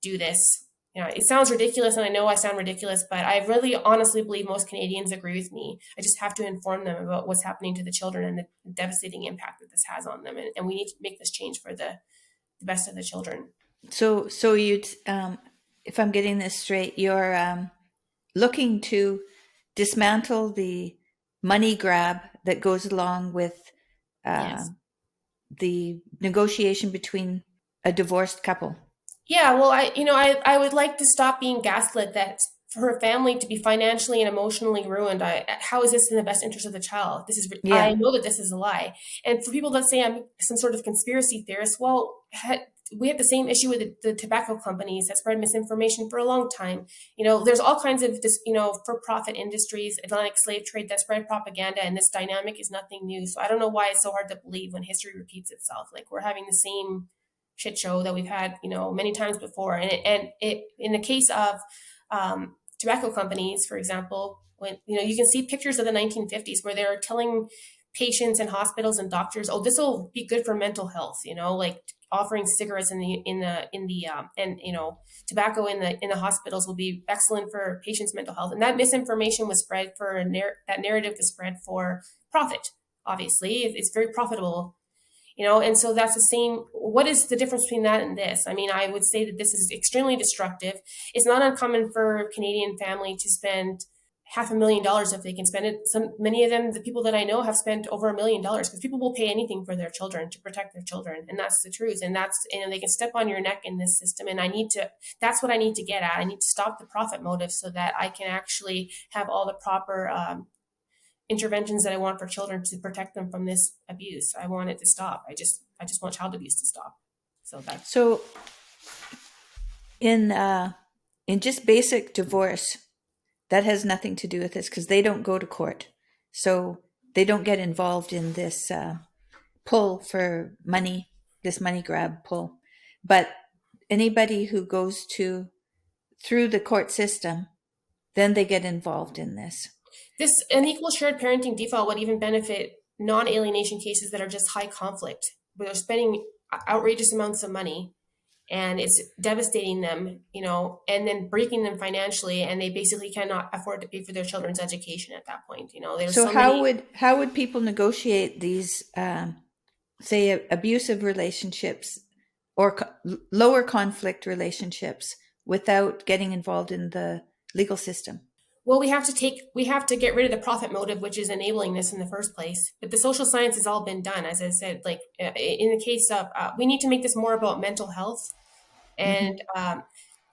Speaker 1: do this. It sounds ridiculous, and I know I sound ridiculous, but I really honestly believe most Canadians agree with me. I just have to inform them about what's happening to the children and the devastating impact that this has on them. And we need to make this change for the best of the children.
Speaker 2: So you'd, if I'm getting this straight, you're looking to dismantle the money grab that goes along with
Speaker 1: Yes.
Speaker 2: the negotiation between a divorced couple.
Speaker 1: Yeah, well, I would like to stop being gaslit that for a family to be financially and emotionally ruined. How is this in the best interest of the child? I know that this is a lie. And for people that say I'm some sort of conspiracy theorist, well, we had the same issue with the tobacco companies that spread misinformation for a long time. There's all kinds of for-profit industries, Atlantic slave trade that spread propaganda, and this dynamic is nothing new. So I don't know why it's so hard to believe when history repeats itself. Like, we're having the same shit show that we've had, many times before. And in the case of tobacco companies, for example, when, you can see pictures of the 1950s where they're telling patients and hospitals and doctors, oh, this will be good for mental health, like offering cigarettes tobacco in the hospitals will be excellent for patients' mental health. And that misinformation was spread that narrative was spread for profit. Obviously, it's very profitable. And so that's the same. What is the difference between that and this? I mean, I would say that this is extremely destructive. It's not uncommon for a Canadian family to spend $500,000 if they can spend it. Many of them, the people that I know, have spent over $1 million because people will pay anything for their children, to protect their children. And that's the truth. And they can step on your neck in this system. And that's what I need to get at. I need to stop the profit motive so that I can actually have all the proper interventions that I want for children to protect them from this abuse. I want it to stop. I just want child abuse to stop.
Speaker 2: So in just basic divorce, that has nothing to do with this because they don't go to court. So they don't get involved in this pull for money, this money grab pull. But anybody who goes through the court system, then they get involved in this.
Speaker 1: This unequal shared parenting default would even benefit non-alienation cases that are just high conflict, where they're spending outrageous amounts of money and it's devastating them, and then breaking them financially, and they basically cannot afford to pay for their children's education at that point.
Speaker 2: So how would people negotiate these, say, abusive relationships or lower conflict relationships without getting involved in the legal system?
Speaker 1: Well, we have to get rid of the profit motive, which is enabling this in the first place. But the social science has all been done, as I said. Like in the case of, we need to make this more about mental health and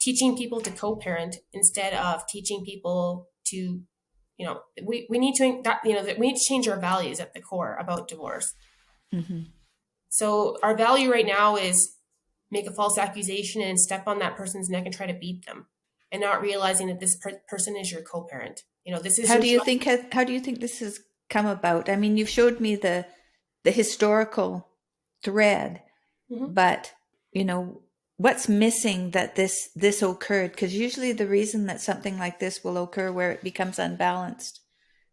Speaker 1: teaching people to co-parent instead of teaching people to, we need to change our values at the core about divorce. Mm-hmm. So our value right now is make a false accusation and step on that person's neck and try to beat them, and not realizing that this person is your co-parent. This is
Speaker 2: how do you think this has come about? I mean, you've showed me the historical thread, but what's missing that this occurred? Because usually the reason that something like this will occur where it becomes unbalanced,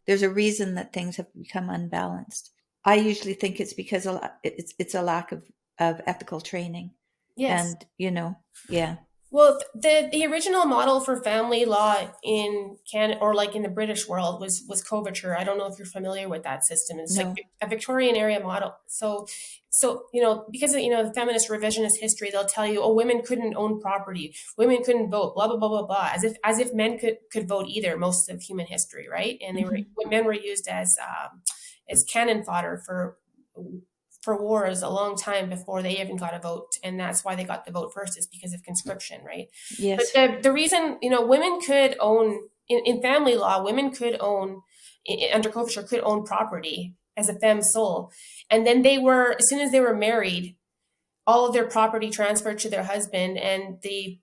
Speaker 2: there's a reason that things have become unbalanced. I usually think it's because it's a lack of ethical training.
Speaker 1: Yes.
Speaker 2: And yeah.
Speaker 1: Well, the original model for family law in Canada, or like in the British world, was coverture. I don't know if you're familiar with that system. It's like a Victorian era model. So because of the feminist revisionist history, they'll tell you, oh, women couldn't own property, women couldn't vote, blah blah blah blah blah, as if men could vote either. Most of human history, right? And men were used as cannon fodder for for wars a long time before they even got a vote, and that's why they got the vote first, is because of conscription, right? But
Speaker 2: Yes.
Speaker 1: the reason, women could own in family law, women could own under coverture could own property as a femme sole, and then they were, as soon as they were married, all of their property transferred to their husband, and the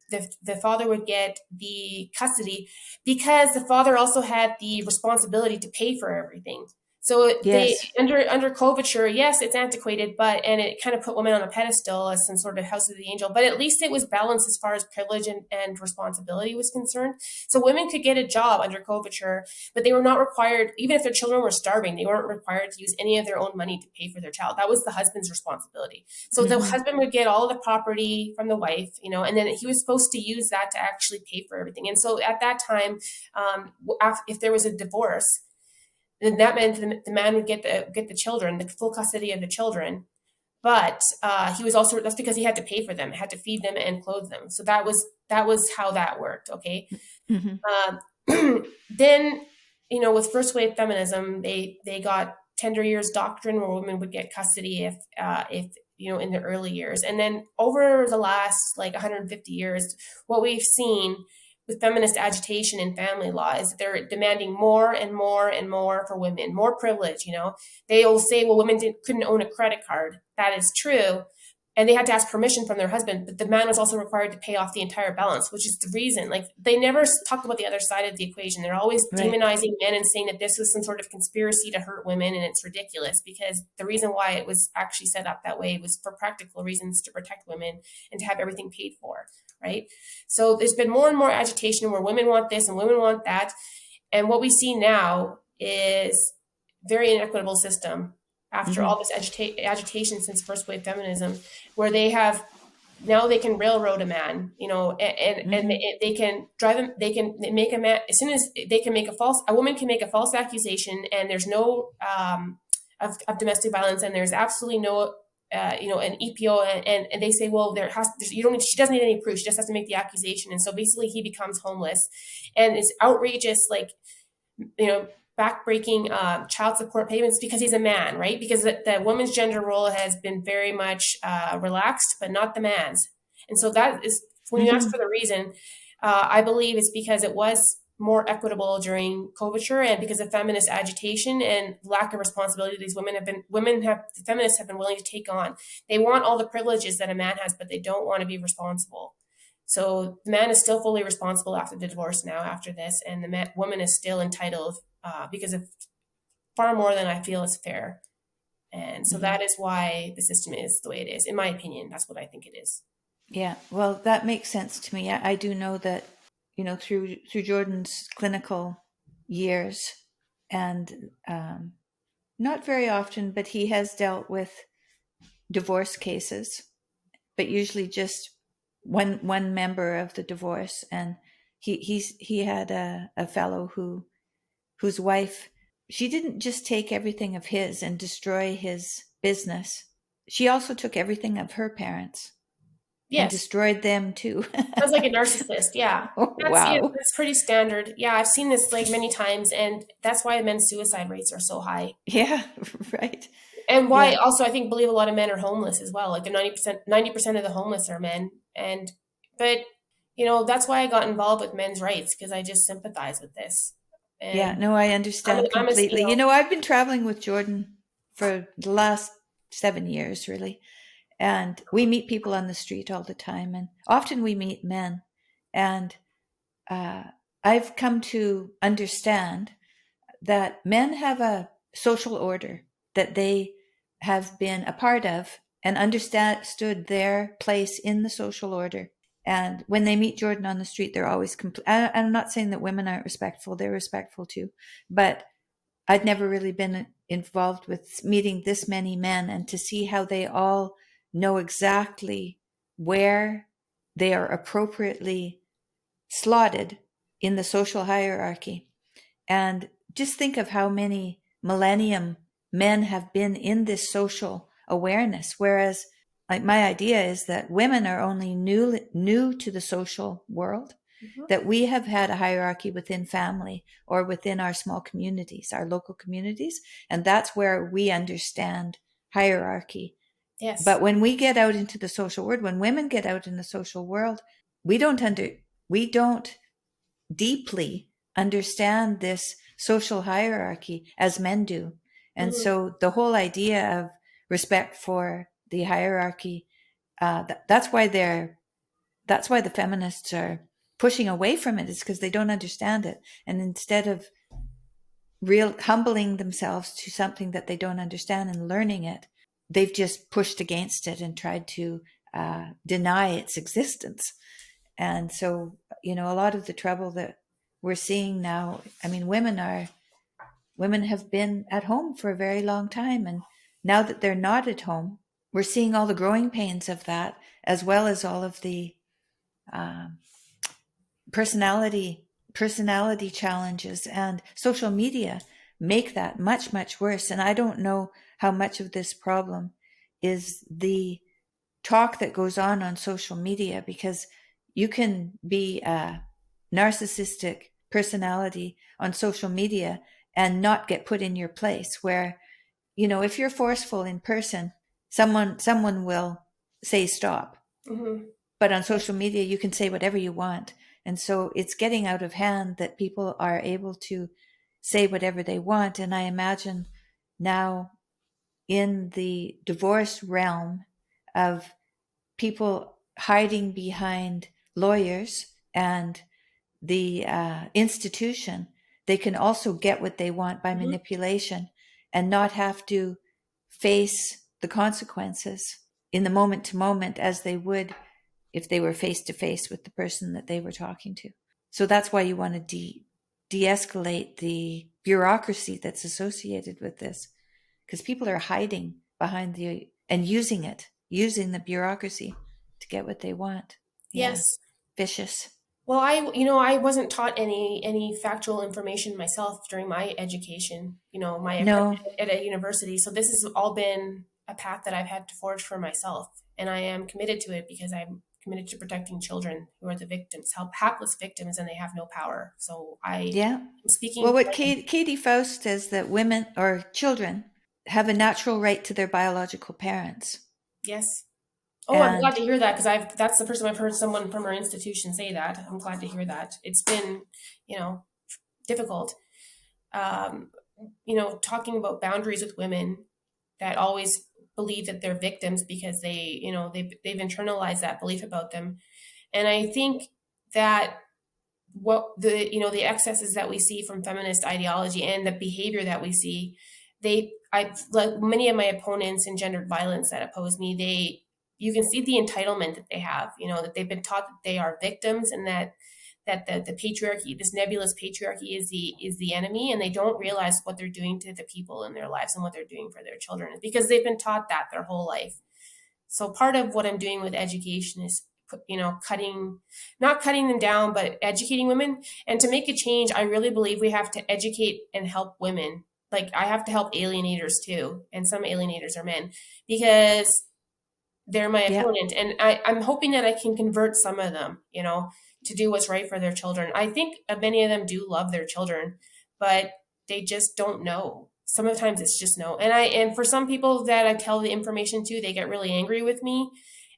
Speaker 1: father would get the custody, because the father also had the responsibility to pay for everything. So they,
Speaker 2: Yes.
Speaker 1: under coverture, yes, it's antiquated, and it kind of put women on a pedestal as some sort of house of the angel, but at least it was balanced as far as privilege and responsibility was concerned. So women could get a job under coverture, but they were not required, even if their children were starving, they weren't required to use any of their own money to pay for their child. That was the husband's responsibility. So the
Speaker 2: Mm-hmm.
Speaker 1: husband would get all of the property from the wife, and then he was supposed to use that to actually pay for everything. And so at that time, if there was a divorce, then that meant the man would get the children, the full custody of the children. But he was also, that's because he had to pay for them, had to feed them and clothe them. So that was how that worked. Okay.
Speaker 2: Mm-hmm.
Speaker 1: Then, with first wave feminism, they got tender years doctrine, where women would get custody if in the early years. And then over the last like 150 years, what we've seen with feminist agitation in family law is that they're demanding more and more and more for women, more privilege. They will say, well, women couldn't own a credit card. That is true. And they had to ask permission from their husband, but the man was also required to pay off the entire balance, which is the reason. Like, they never talk about the other side of the equation. They're always
Speaker 2: Right.
Speaker 1: demonizing men and saying that this was some sort of conspiracy to hurt women, and it's ridiculous, because the reason why it was actually set up that way was for practical reasons, to protect women and to have everything paid for, right? So there's been more and more agitation where women want this and women want that, and what we see now is very inequitable system after
Speaker 2: Mm-hmm.
Speaker 1: all this agitation since first wave feminism, where they can railroad a man, and
Speaker 2: Mm-hmm.
Speaker 1: they can drive him. They can make a man, as soon as they can make a woman can make a false accusation, and there's no of domestic violence, and there's absolutely no an EPO, and they say, well, she doesn't need any proof, she just has to make the accusation, and so basically he becomes homeless, and it's outrageous, like, backbreaking child support payments, because he's a man, right? Because the woman's gender role has been very much relaxed, but not the man's. And so that is, when you ask
Speaker 2: Mm-hmm.
Speaker 1: for the reason, I believe it's because it was more equitable during coverture, and because of feminist agitation and lack of responsibility these feminists have been willing to take on. They want all the privileges that a man has, but they don't want to be responsible. So the man is still fully responsible after the divorce now, after this, and the woman is still entitled, because of far more than I feel is fair. And so
Speaker 2: Mm-hmm.
Speaker 1: that is why the system is the way it is. In my opinion, that's what I think it is.
Speaker 2: Yeah, well, that makes sense to me. I do know that, through Jordan's clinical years, and not very often, but he has dealt with divorce cases, but usually just one member of the divorce. And he had a fellow whose wife, she didn't just take everything of his and destroy his business. She also took everything of her parents and
Speaker 1: Yes,
Speaker 2: destroyed them too.
Speaker 1: sounds like a narcissist. Yeah,
Speaker 2: Oh,
Speaker 1: yeah,
Speaker 2: wow.
Speaker 1: that's pretty standard. Yeah, I've seen this like many times, and that's why men's suicide rates are so high.
Speaker 2: Yeah, right.
Speaker 1: And why
Speaker 2: Yeah.
Speaker 1: also I think believe a lot of men are homeless as well. Like, the 90% of the homeless are men. And but that's why I got involved with men's rights, because I just sympathize with this.
Speaker 2: Yeah,
Speaker 1: And
Speaker 2: no, I
Speaker 1: I'm a,
Speaker 2: understand
Speaker 1: I'm a
Speaker 2: completely. I've been traveling with Jordan for the last 7 years, really. And we meet people on the street all the time, and often we meet men. And uh, I've come to understand that men have a social order that they have been a part of and understood their place in the social order. And when they meet Jordan on the street, they're always I'm not saying that women aren't respectful, they're respectful too. But I'd never really been involved with meeting this many men, and to see how they all know exactly where they are appropriately slotted in the social hierarchy. And just think of how many millennium men have been in this social awareness. Whereas, like, my idea is that women are only new to the social world,
Speaker 1: Mhm.
Speaker 2: that we have had a hierarchy within family or within our small communities, our local communities. And that's where we understand hierarchy.
Speaker 1: Yes.
Speaker 2: But when we get out into the social world, when women get out in the social world, we don't deeply understand this social hierarchy as men do. And
Speaker 1: Mm-hmm.
Speaker 2: so the whole idea of respect for the hierarchy, that's why the feminists are pushing away from it, is because they don't understand it. And instead of real humbling themselves to something that they don't understand and learning it, they've just pushed against it and tried to deny its existence. And so, a lot of the trouble that we're seeing now, I mean, women have been at home for a very long time. And now that they're not at home, we're seeing all the growing pains of that, as well as all of the um, personality challenges, and social media make that much, much worse. And I don't know how much of this problem is the talk that goes on social media, because you can be a narcissistic personality on social media and not get put in your place, where, if you're forceful in person, someone will say stop.
Speaker 1: Mm-hmm.
Speaker 2: But on social
Speaker 1: Yes.
Speaker 2: media, you can say whatever you want. And so it's getting out of hand that people are able to say whatever they want. And I imagine now, in the divorce realm, of people hiding behind lawyers and the institution, they can also get what they want by
Speaker 1: Mm-hmm.
Speaker 2: manipulation and not have to face the consequences in the moment to moment as they would if they were face to face with the person that they were talking to. So that's why you want to de-escalate the bureaucracy that's associated with this, because people are hiding behind and using the bureaucracy to get what they want. Yeah.
Speaker 1: Yes.
Speaker 2: Vicious.
Speaker 1: Well, I wasn't taught any factual information myself during my education,
Speaker 2: No.
Speaker 1: at a university. So this has all been a path that I've had to forge for myself, and I am committed to it because I'm committed to protecting children who are the victims, hapless victims, and they have no power. So I
Speaker 2: Yeah.
Speaker 1: am speaking
Speaker 2: Well,
Speaker 1: for
Speaker 2: what
Speaker 1: them.
Speaker 2: Katie Faust says, that women or children have a natural right to their biological parents.
Speaker 1: Yes. Oh, I'm glad
Speaker 2: And
Speaker 1: to hear that because that's the first time I've heard someone from our institution say that. I'm glad to hear that. It's been, difficult. Um, talking about boundaries with women that always believe that they're victims because they've internalized that belief about them. And I think that what the excesses that we see from feminist ideology and the behavior that we see, I like many of my opponents in gendered violence that oppose me, you can see the entitlement that they have, that they've been taught that they are victims, and that the patriarchy, this nebulous patriarchy, is the enemy, and they don't realize what they're doing to the people in their lives and what they're doing for their children because they've been taught that their whole life. So part of what I'm doing with education is, not cutting them down, but educating women. And to make a change, I really believe we have to educate and help women. Like I have to help alienators too, and some alienators are men because they're my
Speaker 2: yeah,
Speaker 1: opponent, and I'm hoping that I can convert some of them, to do what's right for their children. I think many of them do love their children, but they just don't know. Some of the times it's just no. And for some people that I tell the information to, they get really angry with me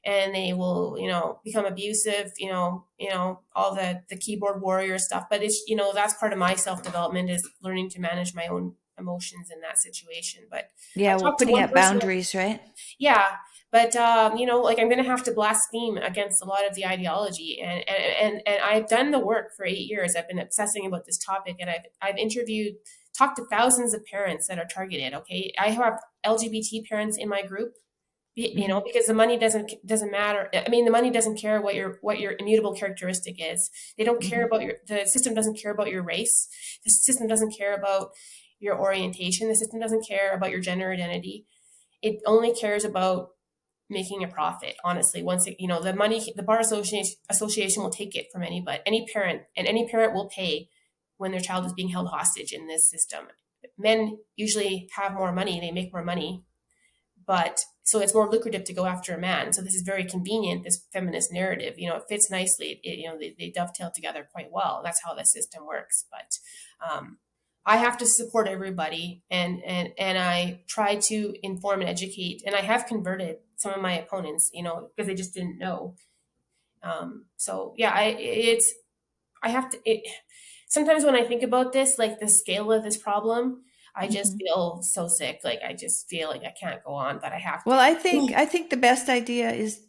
Speaker 1: and they will, become abusive, all the keyboard warrior stuff. But it's, that's part of my self-development, is learning to manage my own emotions in that situation. But
Speaker 2: yeah.
Speaker 1: I
Speaker 2: Well,
Speaker 1: talked to
Speaker 2: putting
Speaker 1: one
Speaker 2: up
Speaker 1: person.
Speaker 2: boundaries, right?
Speaker 1: Yeah, but like I'm going to have to blaspheme against a lot of the ideology, and I've done the work for 8 years. I've been obsessing about this topic, and I've talked to thousands of parents that are targeted. Okay, I have LGBT parents in my group,
Speaker 2: Hmm.
Speaker 1: because the money doesn't matter. I mean, the money doesn't care what your immutable characteristic is. They don't care
Speaker 2: Hmm.
Speaker 1: about the system doesn't care about your race. The system doesn't care about your orientation. The system doesn't care about your gender identity. It only cares about making a profit. Honestly, once the money, the bar association will take it from any parent, and any parent will pay when their child is being held hostage in this system. Men usually have more money; they make more money, but so it's more lucrative to go after a man. So this is very convenient. This feminist narrative, it fits nicely. They dovetail together quite well. That's how the system works. But I have to support everybody, and I try to inform and educate, and I have converted some of my opponents, because they just didn't know. So yeah, I have to. Sometimes when I think about this, like the scale of this problem, I just
Speaker 2: Hmm.
Speaker 1: feel so sick. Like I just feel like I can't go on, but I have
Speaker 2: Well,
Speaker 1: to.
Speaker 2: I think the best idea is,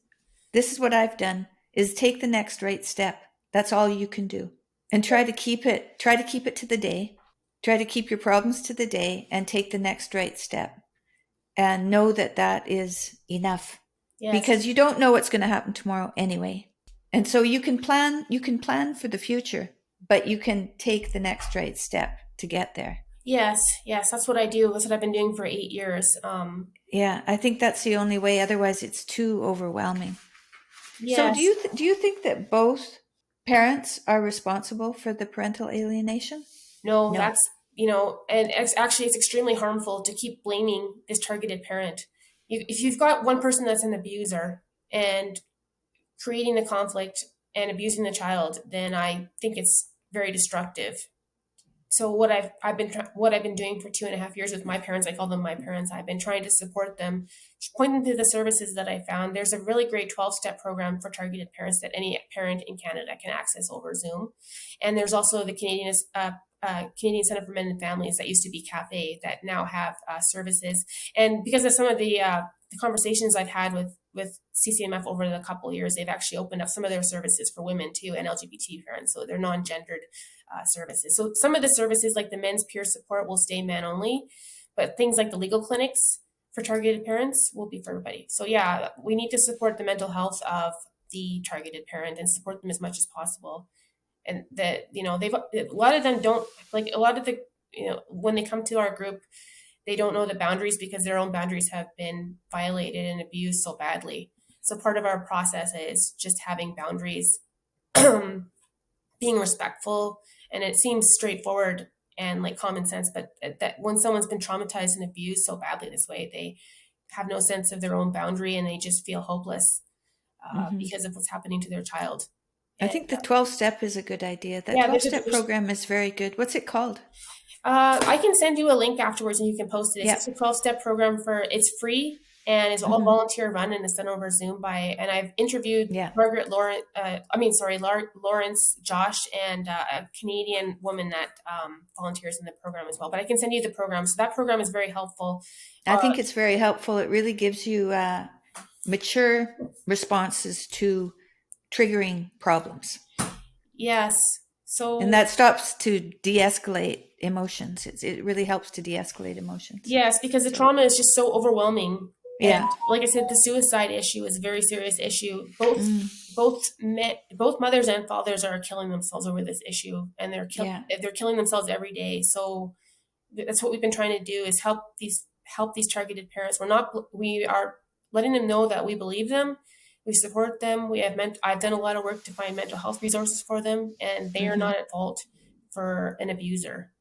Speaker 2: this is what I've done, is take the next right step. That's all you can do. And try to keep it to the day. Try to keep your problems to the day and take the next right step. And know that that is enough,
Speaker 1: Yes,
Speaker 2: because you don't know what's going to happen tomorrow anyway. And so you can plan for the future, but you can take the next right step to get there.
Speaker 1: yes, yes. That's what I do. That's what I've been doing for 8 years.
Speaker 2: Yeah, I think that's the only way. Otherwise, it's too overwhelming. So, do
Speaker 1: Yes.
Speaker 2: you do you think that both parents are responsible for the parental alienation?
Speaker 1: No,
Speaker 2: No.
Speaker 1: and it's extremely harmful to keep blaming this targeted parent. If you've got one person that's an abuser and creating the conflict and abusing the child, then I think it's very destructive. So what I've been doing for 2.5 years with my parents, I call them my parents. I've been trying to support them, point them to the services that I found. There's a really great 12-step program for targeted parents that any parent in Canada can access over Zoom, and there's also the Canadian Center for Men and Families that used to be Cafe that now have services. And because of some of the conversations I've had with CCMF over the couple of years, they've actually opened up some of their services for women too and LGBT parents, so they're non-gendered services. So some of the services like the men's peer support will stay men only, but things like the legal clinics for targeted parents will be for everybody. So yeah, we need to support the mental health of the targeted parent and support them as much as possible. And that they've a lot of them don't like a lot of the when they come to our group, they don't know the boundaries because their own boundaries have been violated and abused so badly. So part of our process is just having boundaries, being respectful, and it seems straightforward and like common sense, but that when someone's been traumatized and abused so badly this way, they have no sense of their own boundary and they just feel hopeless
Speaker 2: Hmm.
Speaker 1: because of what's happening to their child.
Speaker 2: I
Speaker 1: And
Speaker 2: think the 12 step is a good idea. That
Speaker 1: yeah,
Speaker 2: 12 step program is very good. What's it called?
Speaker 1: I can send you a link afterwards and you can post it. It's
Speaker 2: Yeah.
Speaker 1: just a 12-step program it's free and it's all
Speaker 2: Hmm.
Speaker 1: volunteer run and it's done over Zoom and I've interviewed
Speaker 2: Yeah.
Speaker 1: Margaret Lawrence, Lawrence Josh and a Canadian woman that volunteers in the program as well. But I can send you the program. So that program is very helpful.
Speaker 2: I think it's very helpful. It really gives you mature responses to triggering problems.
Speaker 1: Yes.
Speaker 2: And
Speaker 1: So
Speaker 2: that stops to de-escalate emotions. It really helps to de-escalate emotions.
Speaker 1: yes, because the
Speaker 2: So,
Speaker 1: trauma is just so overwhelming. And
Speaker 2: yeah.
Speaker 1: like I said, the suicide issue is a very serious issue.
Speaker 2: Mm,
Speaker 1: Both mothers and fathers are killing themselves over this issue, and
Speaker 2: yeah.
Speaker 1: they're killing themselves every day. So that's what we've been trying to do is help these targeted parents. We are letting them know that we believe them, we support them. I've done a lot of work to find mental health resources for them, and they are
Speaker 2: Hmm.
Speaker 1: not at fault for an abuser.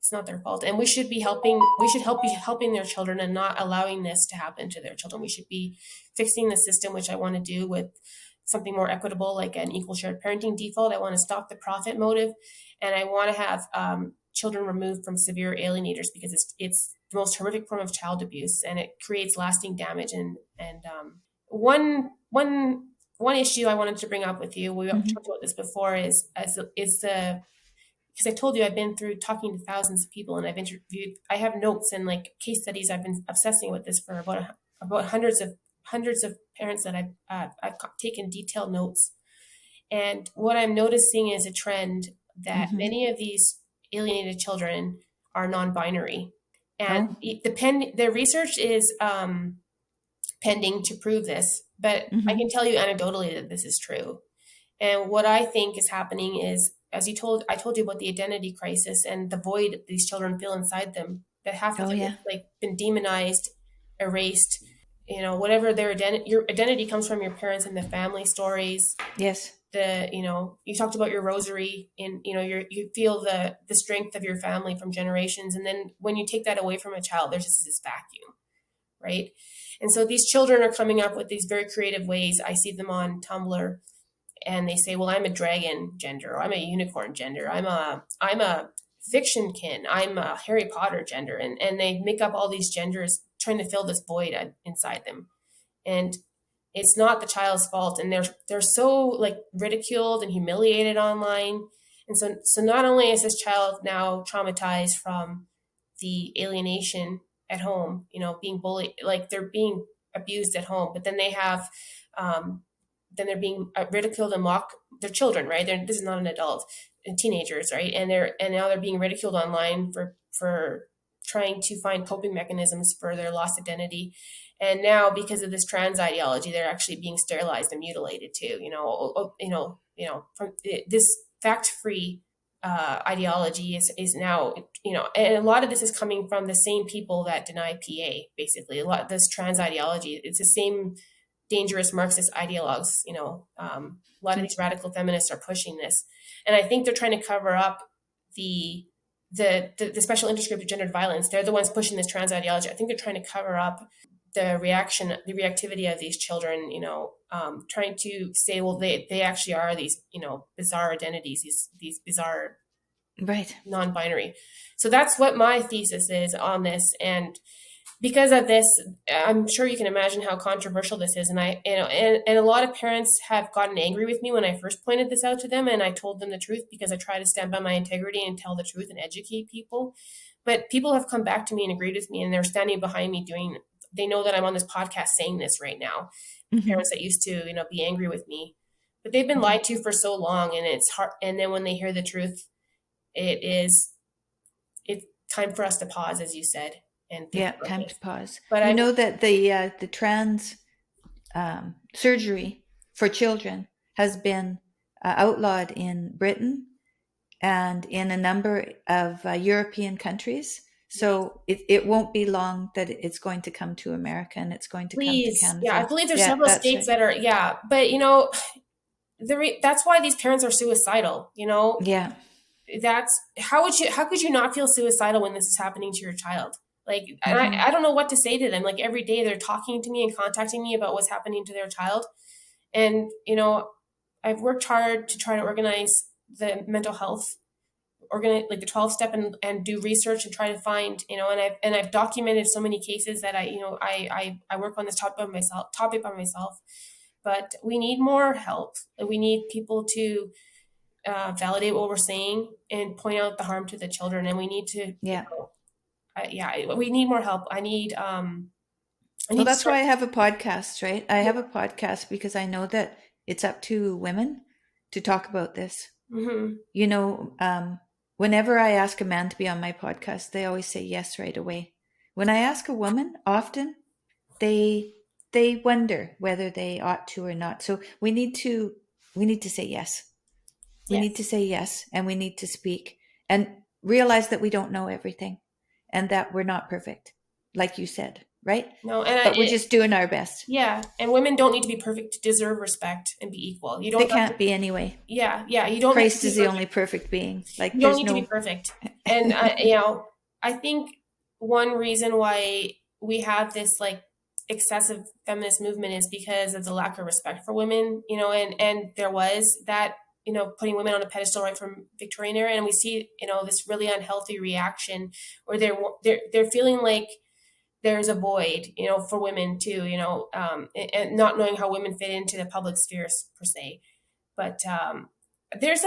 Speaker 1: It's not their fault, and we should be helping. We should be helping their children and not allowing this to happen to their children. We should be fixing the system, which I want to do with something more equitable, like an equal shared parenting default. I want to stop the profit motive, and I want to have children removed from severe alienators because it's the most horrific form of child abuse, and it creates lasting damage. And one issue I wanted to bring up with you, we talked
Speaker 2: Hmm.
Speaker 1: about this before, is the because I told you I've been through talking to thousands of people and I have notes and like case studies. I've been obsessing with this for about hundreds of parents that I've taken detailed notes. And what I'm noticing is a trend that
Speaker 2: Hmm.
Speaker 1: many of these alienated children are non-binary. And
Speaker 2: Oh.
Speaker 1: the research is pending to prove this, but I
Speaker 2: Hmm.
Speaker 1: can tell you anecdotally that this is true. And what I think is happening is, I told you about the identity crisis and the void that these children feel inside them. That half of
Speaker 2: Oh,
Speaker 1: them
Speaker 2: yeah.
Speaker 1: have like been demonized, erased. Whatever your identity comes from your parents and the family stories.
Speaker 2: Yes.
Speaker 1: You talked about your rosary, and you feel the strength of your family from generations, and then when you take that away from a child, there's just this vacuum, right? And so these children are coming up with these very creative ways. I see them on Tumblr and they say, "Well, I'm a dragon gender, or I'm a unicorn gender, I'm a fiction kin. I'm a Harry Potter gender, and they make up all these genders trying to fill this void inside them. And it's not the child's fault, and they're so like ridiculed and humiliated online. And so not only is this child now traumatized from the alienation at home, being bullied, like they're being abused at home, but then they have then they're being ridiculed and mocked. They're children, right? This is not an adult, and teenagers, right? And now they're being ridiculed online for trying to find coping mechanisms for their lost identity. And now, because of this trans ideology, they're actually being sterilized and mutilated too. From this fact-free ideology is now, and a lot of this is coming from the same people that deny PA. Basically, a lot of this trans ideology, it's the same dangerous Marxist ideologues. A lot of these radical feminists are pushing this, and I think they're trying to cover up the special interest group of gendered violence. They're the ones pushing this trans ideology. I think they're trying to cover up the reactivity of these children. Trying to say, well, they actually are these, bizarre identities, these bizarre,
Speaker 2: right,
Speaker 1: non-binary. So that's what my thesis is on this, and because of this, I'm sure you can imagine how controversial this is. And and a lot of parents have gotten angry with me when I first pointed this out to them, and I told them the truth, because I try to stand by my integrity and tell the truth and educate people. But people have come back to me and agreed with me, and they're standing behind me they know that I'm on this podcast saying this right now. Mm-hmm. Parents that used to, be angry with me, but they've been lied to for so long, and it's hard. And then when they hear the truth, it's time for us to pause, as you said. And
Speaker 2: time to pause. But I know that the trans surgery for children has been outlawed in Britain and in a number of European countries. So it won't be long that it's going to come to America, and it's going to come to Canada.
Speaker 1: Yeah, I believe there's several states that are, but that's why these parents are suicidal.
Speaker 2: Yeah.
Speaker 1: That's how could you not feel suicidal when this is happening to your child? Like, and I don't know what to say to them. Like, every day they're talking to me and contacting me about what's happening to their child. And, I've worked hard to try to organize the mental health, like the 12 step, and do research and try to find, and I've documented so many cases that I work on this topic by myself, but we need more help. We need people to validate what we're saying and point out the harm to the children. And we need to, we need more help. I need
Speaker 2: well, that's why I have a podcast, right? I have a podcast because I know that it's up to women to talk about this. Mm-hmm. Whenever I ask a man to be on my podcast, they always say yes right away. When I ask a woman, often they wonder whether they ought to or not. So we need to say yes. We need to say yes, and we need to speak and realize that we don't know everything and that we're not perfect, like you said, right?
Speaker 1: No,
Speaker 2: but we're just doing our best.
Speaker 1: Yeah, and women don't need to be perfect to deserve respect and be equal.
Speaker 2: They can't be anyway.
Speaker 1: Yeah, you don't.
Speaker 2: Christ is the only perfect being. Like,
Speaker 1: you don't need to be perfect. And I think one reason why we have this like excessive feminist movement is because of the lack of respect for women. And there was that. Putting women on a pedestal right from Victorian era, and we see, this really unhealthy reaction where they're feeling like there's a void, for women too, and not knowing how women fit into the public spheres per se. But there's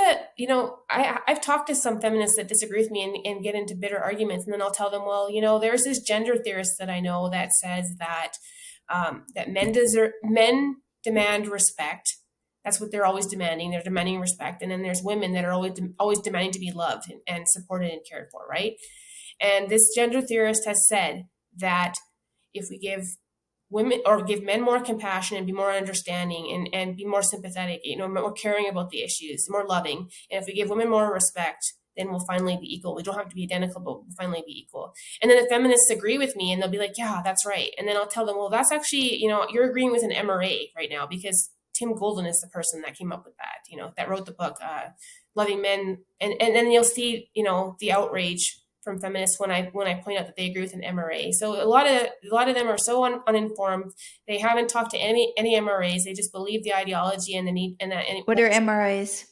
Speaker 1: I've talked to some feminists that disagree with me and get into bitter arguments, and then I'll tell them, well, there's this gender theorist that I know that says that that men demand respect. That's what they're always demanding. They're demanding respect. And then there's women that are always demanding to be loved and supported and cared for, right? And this gender theorist has said that if we give women or give men more compassion and be more understanding and be more sympathetic, more caring about the issues, more loving, and if we give women more respect, then we'll finally be equal. We don't have to be identical, but we'll finally be equal. And then the feminists agree with me, and they'll be like, yeah, that's right. And then I'll tell them, well, that's actually, you're agreeing with an MRA right now, because Tim Golden is the person that came up with that, that wrote the book, Loving Men. And then you'll see, the outrage from feminists when I point out that they agree with an MRA. So a lot of them are so uninformed. They haven't talked to any MRAs. They just believe the ideology and the need. What
Speaker 2: are MRAs?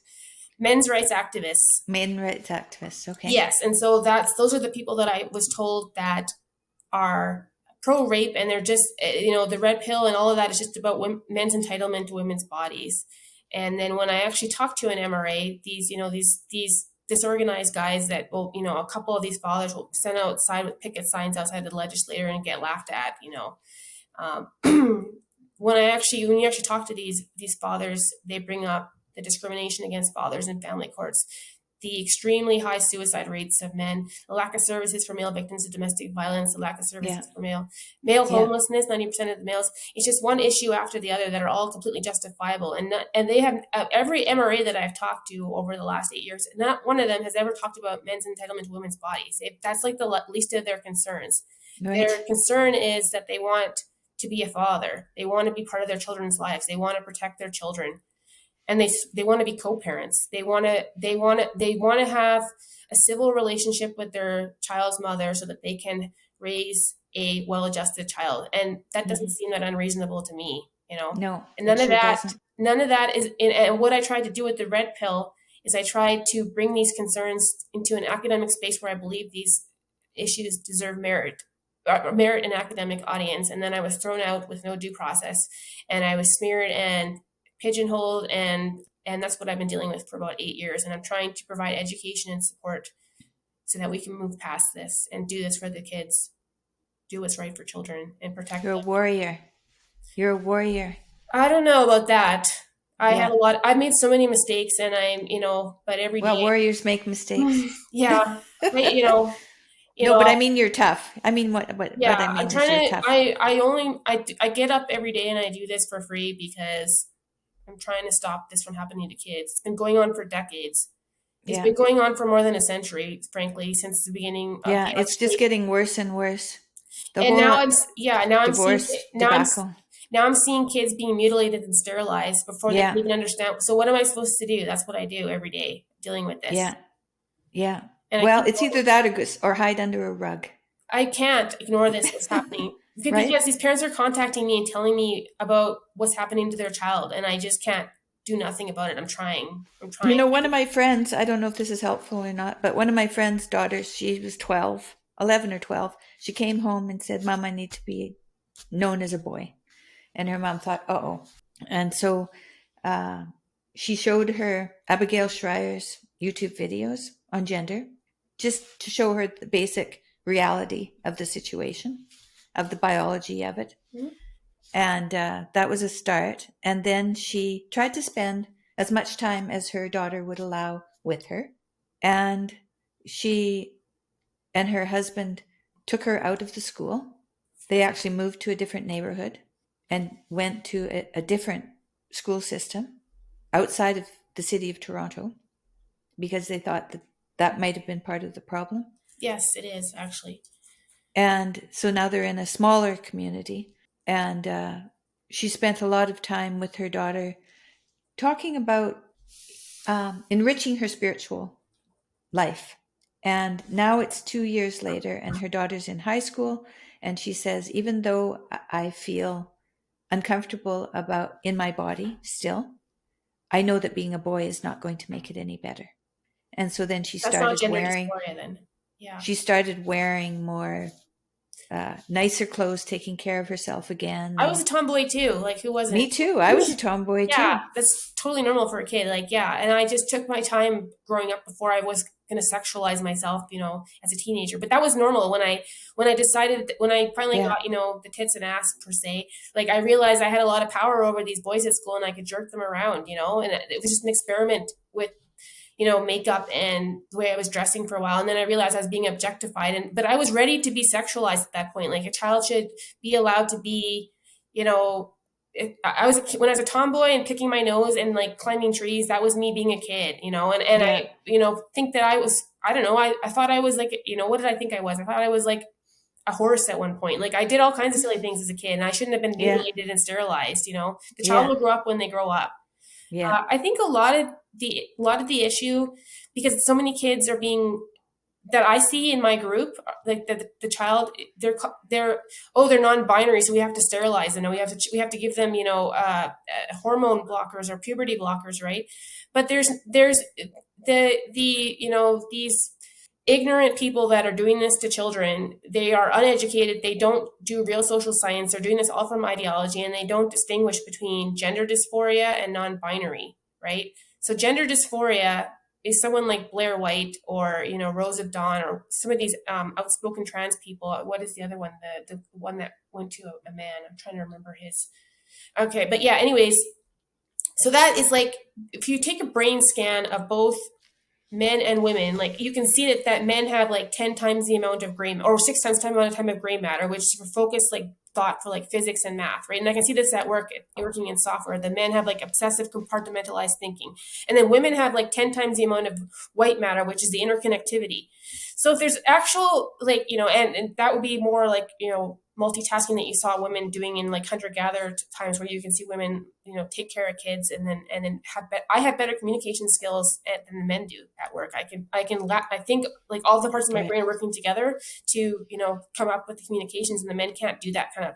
Speaker 1: men's rights activists.
Speaker 2: Men rights activists. Okay.
Speaker 1: Yes, and so those are the people that I was told that are pro rape, and they're just the red pill and all of that is just about men's entitlement to women's bodies. And then when I actually talked to an MRA, these disorganized guys that will, a couple of these fathers will stand outside with picket signs outside the legislature and get laughed at, when you actually talk to these fathers, they bring up the discrimination against fathers in family courts, the extremely high suicide rates of men, the lack of services for male victims of domestic violence, the lack of services for male homelessness, 90% of the males. It's just one issue after the other that are all completely justifiable. And they have every MRA that I've talked to over the last 8 years, not one of them has ever talked about men's entitlement to women's bodies. That's like the least of their concerns. Right. Their concern is that they want to be a father. They want to be part of their children's lives. They want to protect their children. And they want to be co-parents. They want to have a civil relationship with their child's mother so that they can raise a well-adjusted child. And that doesn't seem that unreasonable to me,
Speaker 2: No.
Speaker 1: And none of that is. And what I tried to do with the red pill is I tried to bring these concerns into an academic space where I believe these issues deserve merit in academic audience. And then I was thrown out with no due process, and I was smeared and pigeonholed, and that's what I've been dealing with for about 8 years. And I'm trying to provide education and support so that we can move past this and do this for the kids, do what's right for children and protect them.
Speaker 2: You're a warrior. You're a warrior.
Speaker 1: I don't know about that. I've made so many mistakes, and but every day.
Speaker 2: Warriors make mistakes.
Speaker 1: Yeah.
Speaker 2: No, but I mean, you're tough. I mean, what I mean is you're tough.
Speaker 1: I get up every day and I do this for free because I'm trying to stop this from happening to kids. It's been going on for decades. It's been going on for more than a century, frankly, since the beginning.
Speaker 2: It's just getting worse and worse.
Speaker 1: Now I'm seeing kids being mutilated and sterilized before they can even understand. So what am I supposed to do? That's what I do every day, dealing with this.
Speaker 2: Yeah. And it's either that or hide under a rug.
Speaker 1: I can't ignore this, what's happening. Because yes, these parents are contacting me and telling me about what's happening to their child, and I just can't do nothing about it. I'm trying.
Speaker 2: One of my friends, I don't know if this is helpful or not, but one of my friend's daughters, she was 11 or 12. She came home and said, "Mom, I need to be known as a boy." And her mom thought, uh-oh. And so she showed her Abigail Schreier's YouTube videos on gender, just to show her the basic reality of the situation, of the biology of it. Mm-hmm. And that was a start. And then she tried to spend as much time as her daughter would allow with her. And she and her husband took her out of the school. They actually moved to a different neighborhood and went to a different school system outside of the city of Toronto because they thought that might have been part of the problem.
Speaker 1: Yes, it is, actually.
Speaker 2: And so now they're in a smaller community, and she spent a lot of time with her daughter talking about enriching her spiritual life. And now it's 2 years later, and her daughter's in high school, and she says, even though I feel uncomfortable in my body still, I know that being a boy is not going to make it any better. And so then she started wearing dysphoria, then. Yeah. She started wearing more nicer clothes, taking care of herself again.
Speaker 1: I was a tomboy too. Like, who wasn't?
Speaker 2: Me too. I was a tomboy too.
Speaker 1: Yeah, that's totally normal for a kid. Like, yeah. And I just took my time growing up before I was going to sexualize myself, as a teenager. But that was normal when I finally got, the tits and ass per se. Like, I realized I had a lot of power over these boys at school and I could jerk them around, and it was just an experiment with makeup and the way I was dressing for a while. And then I realized I was being objectified, but I was ready to be sexualized at that point. Like, a child should be allowed to be, when I was a tomboy and picking my nose and like climbing trees, that was me being a kid, I, think that I was, I don't know. I thought I was like, what did I think I was? I thought I was like a horse at one point. Like, I did all kinds of silly things as a kid, and I shouldn't have been mutilated and sterilized. The child will grow up when they grow up. Yeah. I think a lot of the issue, because so many kids are being that I see in my group, like the child, they're non-binary, so we have to sterilize them, and we have to give them, hormone blockers or puberty blockers, right? But there's these ignorant people that are doing this to children. They are uneducated. They don't do real social science. They're doing this all from ideology, and they don't distinguish between gender dysphoria and non-binary, right? So gender dysphoria is someone like Blair White or Rose of Dawn or some of these outspoken trans people. What is the other one? The one that went to a man. I'm trying to remember his. Okay, but yeah. Anyways, so that is like if you take a brain scan of both men and women, like you can see that men have like 10 times the amount of gray, or 6 times the amount of time of gray matter, which is for focused like thought for like physics and math, right? And I can see this at work, working in software. The men have like obsessive compartmentalized thinking, and then women have like 10 times the amount of white matter, which is the interconnectivity. So if there's actual like and that would be more like multitasking that you saw women doing in like hunter-gatherer times, where you can see women take care of kids and then I have better communication skills than the men do at work. I think like all the parts of my brain are working together to come up with the communications, and the men can't do that kind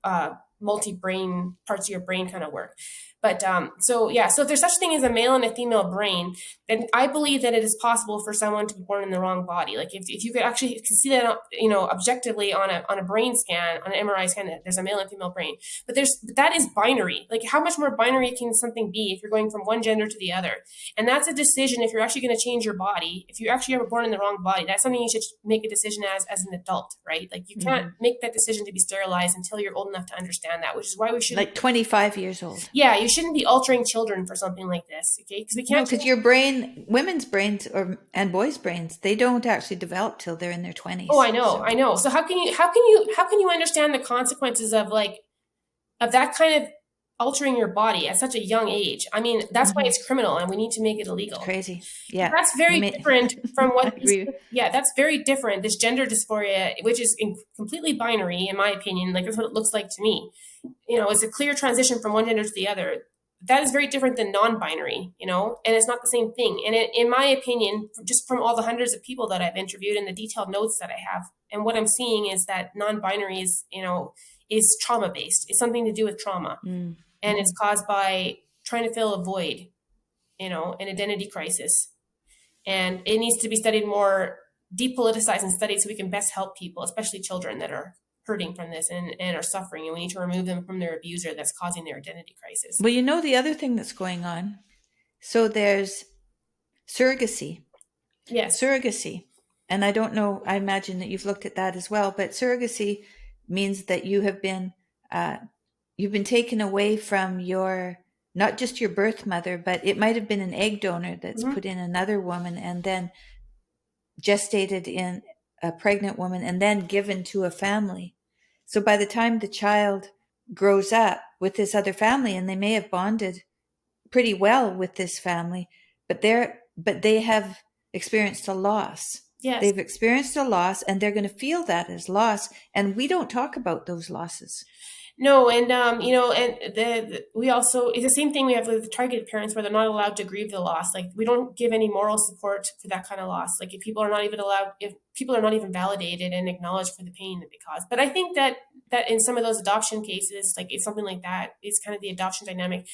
Speaker 1: of multi-brain parts of your brain kind of work. But so if there's such a thing as a male and a female brain, then I believe that it is possible for someone to be born in the wrong body. Like if you could actually see that objectively on a brain scan, on an MRI scan, that there's a male and female brain. But that is binary. Like how much more binary can something be if you're going from one gender to the other? And that's a decision. If you're actually going to change your body, if you actually are born in the wrong body, that's something you should make a decision as an adult, right? Like you can't make that decision to be sterilized until you're old enough to understand that, which is why we should
Speaker 2: like 25 years old.
Speaker 1: Yeah, you shouldn't be altering children for something like this, okay? Because we can't.
Speaker 2: Because your brain, women's brains and boys' brains, they don't actually develop till they're in their 20s.
Speaker 1: Oh, I know. So how can you understand the consequences of that kind of altering your body at such a young age? I mean, that's why it's criminal, and we need to make it illegal.
Speaker 2: It's crazy. Yeah,
Speaker 1: that's very different from what. That's very different. This gender dysphoria, which is completely binary, in my opinion, like that's what it looks like to me. It's a clear transition from one gender to the other. That is very different than non-binary, and it's not the same thing. And in my opinion, just from all the hundreds of people that I've interviewed and the detailed notes that I have, and what I'm seeing is that non-binary is trauma-based. It's something to do with trauma. And it's caused by trying to fill a void, an identity crisis. And it needs to be studied more, depoliticized and studied, so we can best help people, especially children that are hurting from this and are suffering, and we need to remove them from their abuser that's causing their identity crisis.
Speaker 2: Well, the other thing that's going on, so there's surrogacy.
Speaker 1: Yes.
Speaker 2: Surrogacy. And I don't know, I imagine that you've looked at that as well, but surrogacy means that you've been taken away from not just your birth mother, but it might have been an egg donor that's put in another woman and then gestated in a pregnant woman and then given to a family. So by the time the child grows up with this other family, and they may have bonded pretty well with this family, but they have experienced a loss.
Speaker 1: Yes.
Speaker 2: They've experienced a loss, and they're going to feel that as loss. And we don't talk about those losses.
Speaker 1: No, and we also, it's the same thing we have with the targeted parents, where they're not allowed to grieve the loss. Like we don't give any moral support for that kind of loss. Like if people are not even validated and acknowledged for the pain that they cause. But I think that in some of those adoption cases, like it's something like that, it's kind of the adoption dynamic.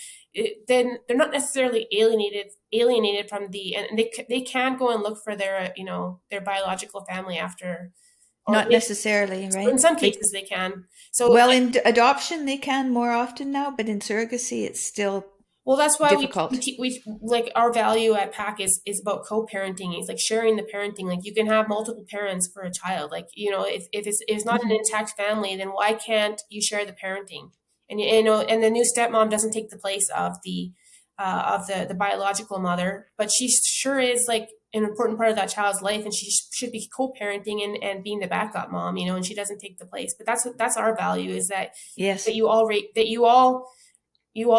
Speaker 1: Then they're not necessarily alienated from and they can go and look for their biological family after.
Speaker 2: Not necessarily, right?
Speaker 1: In some cases, they can. So,
Speaker 2: in adoption, they can more often now, but in surrogacy, it's still
Speaker 1: that's why
Speaker 2: difficult.
Speaker 1: we like our value at PAC is about co-parenting. It's like sharing the parenting. Like you can have multiple parents for a child. Like if it's not an intact family, then why can't you share the parenting? And and the new stepmom doesn't take the place of the biological mother, but she sure is like an important part of that child's life, and she should be co-parenting and being the backup mom, and she doesn't take the place. But that's our value, is that
Speaker 2: yes,
Speaker 1: that you all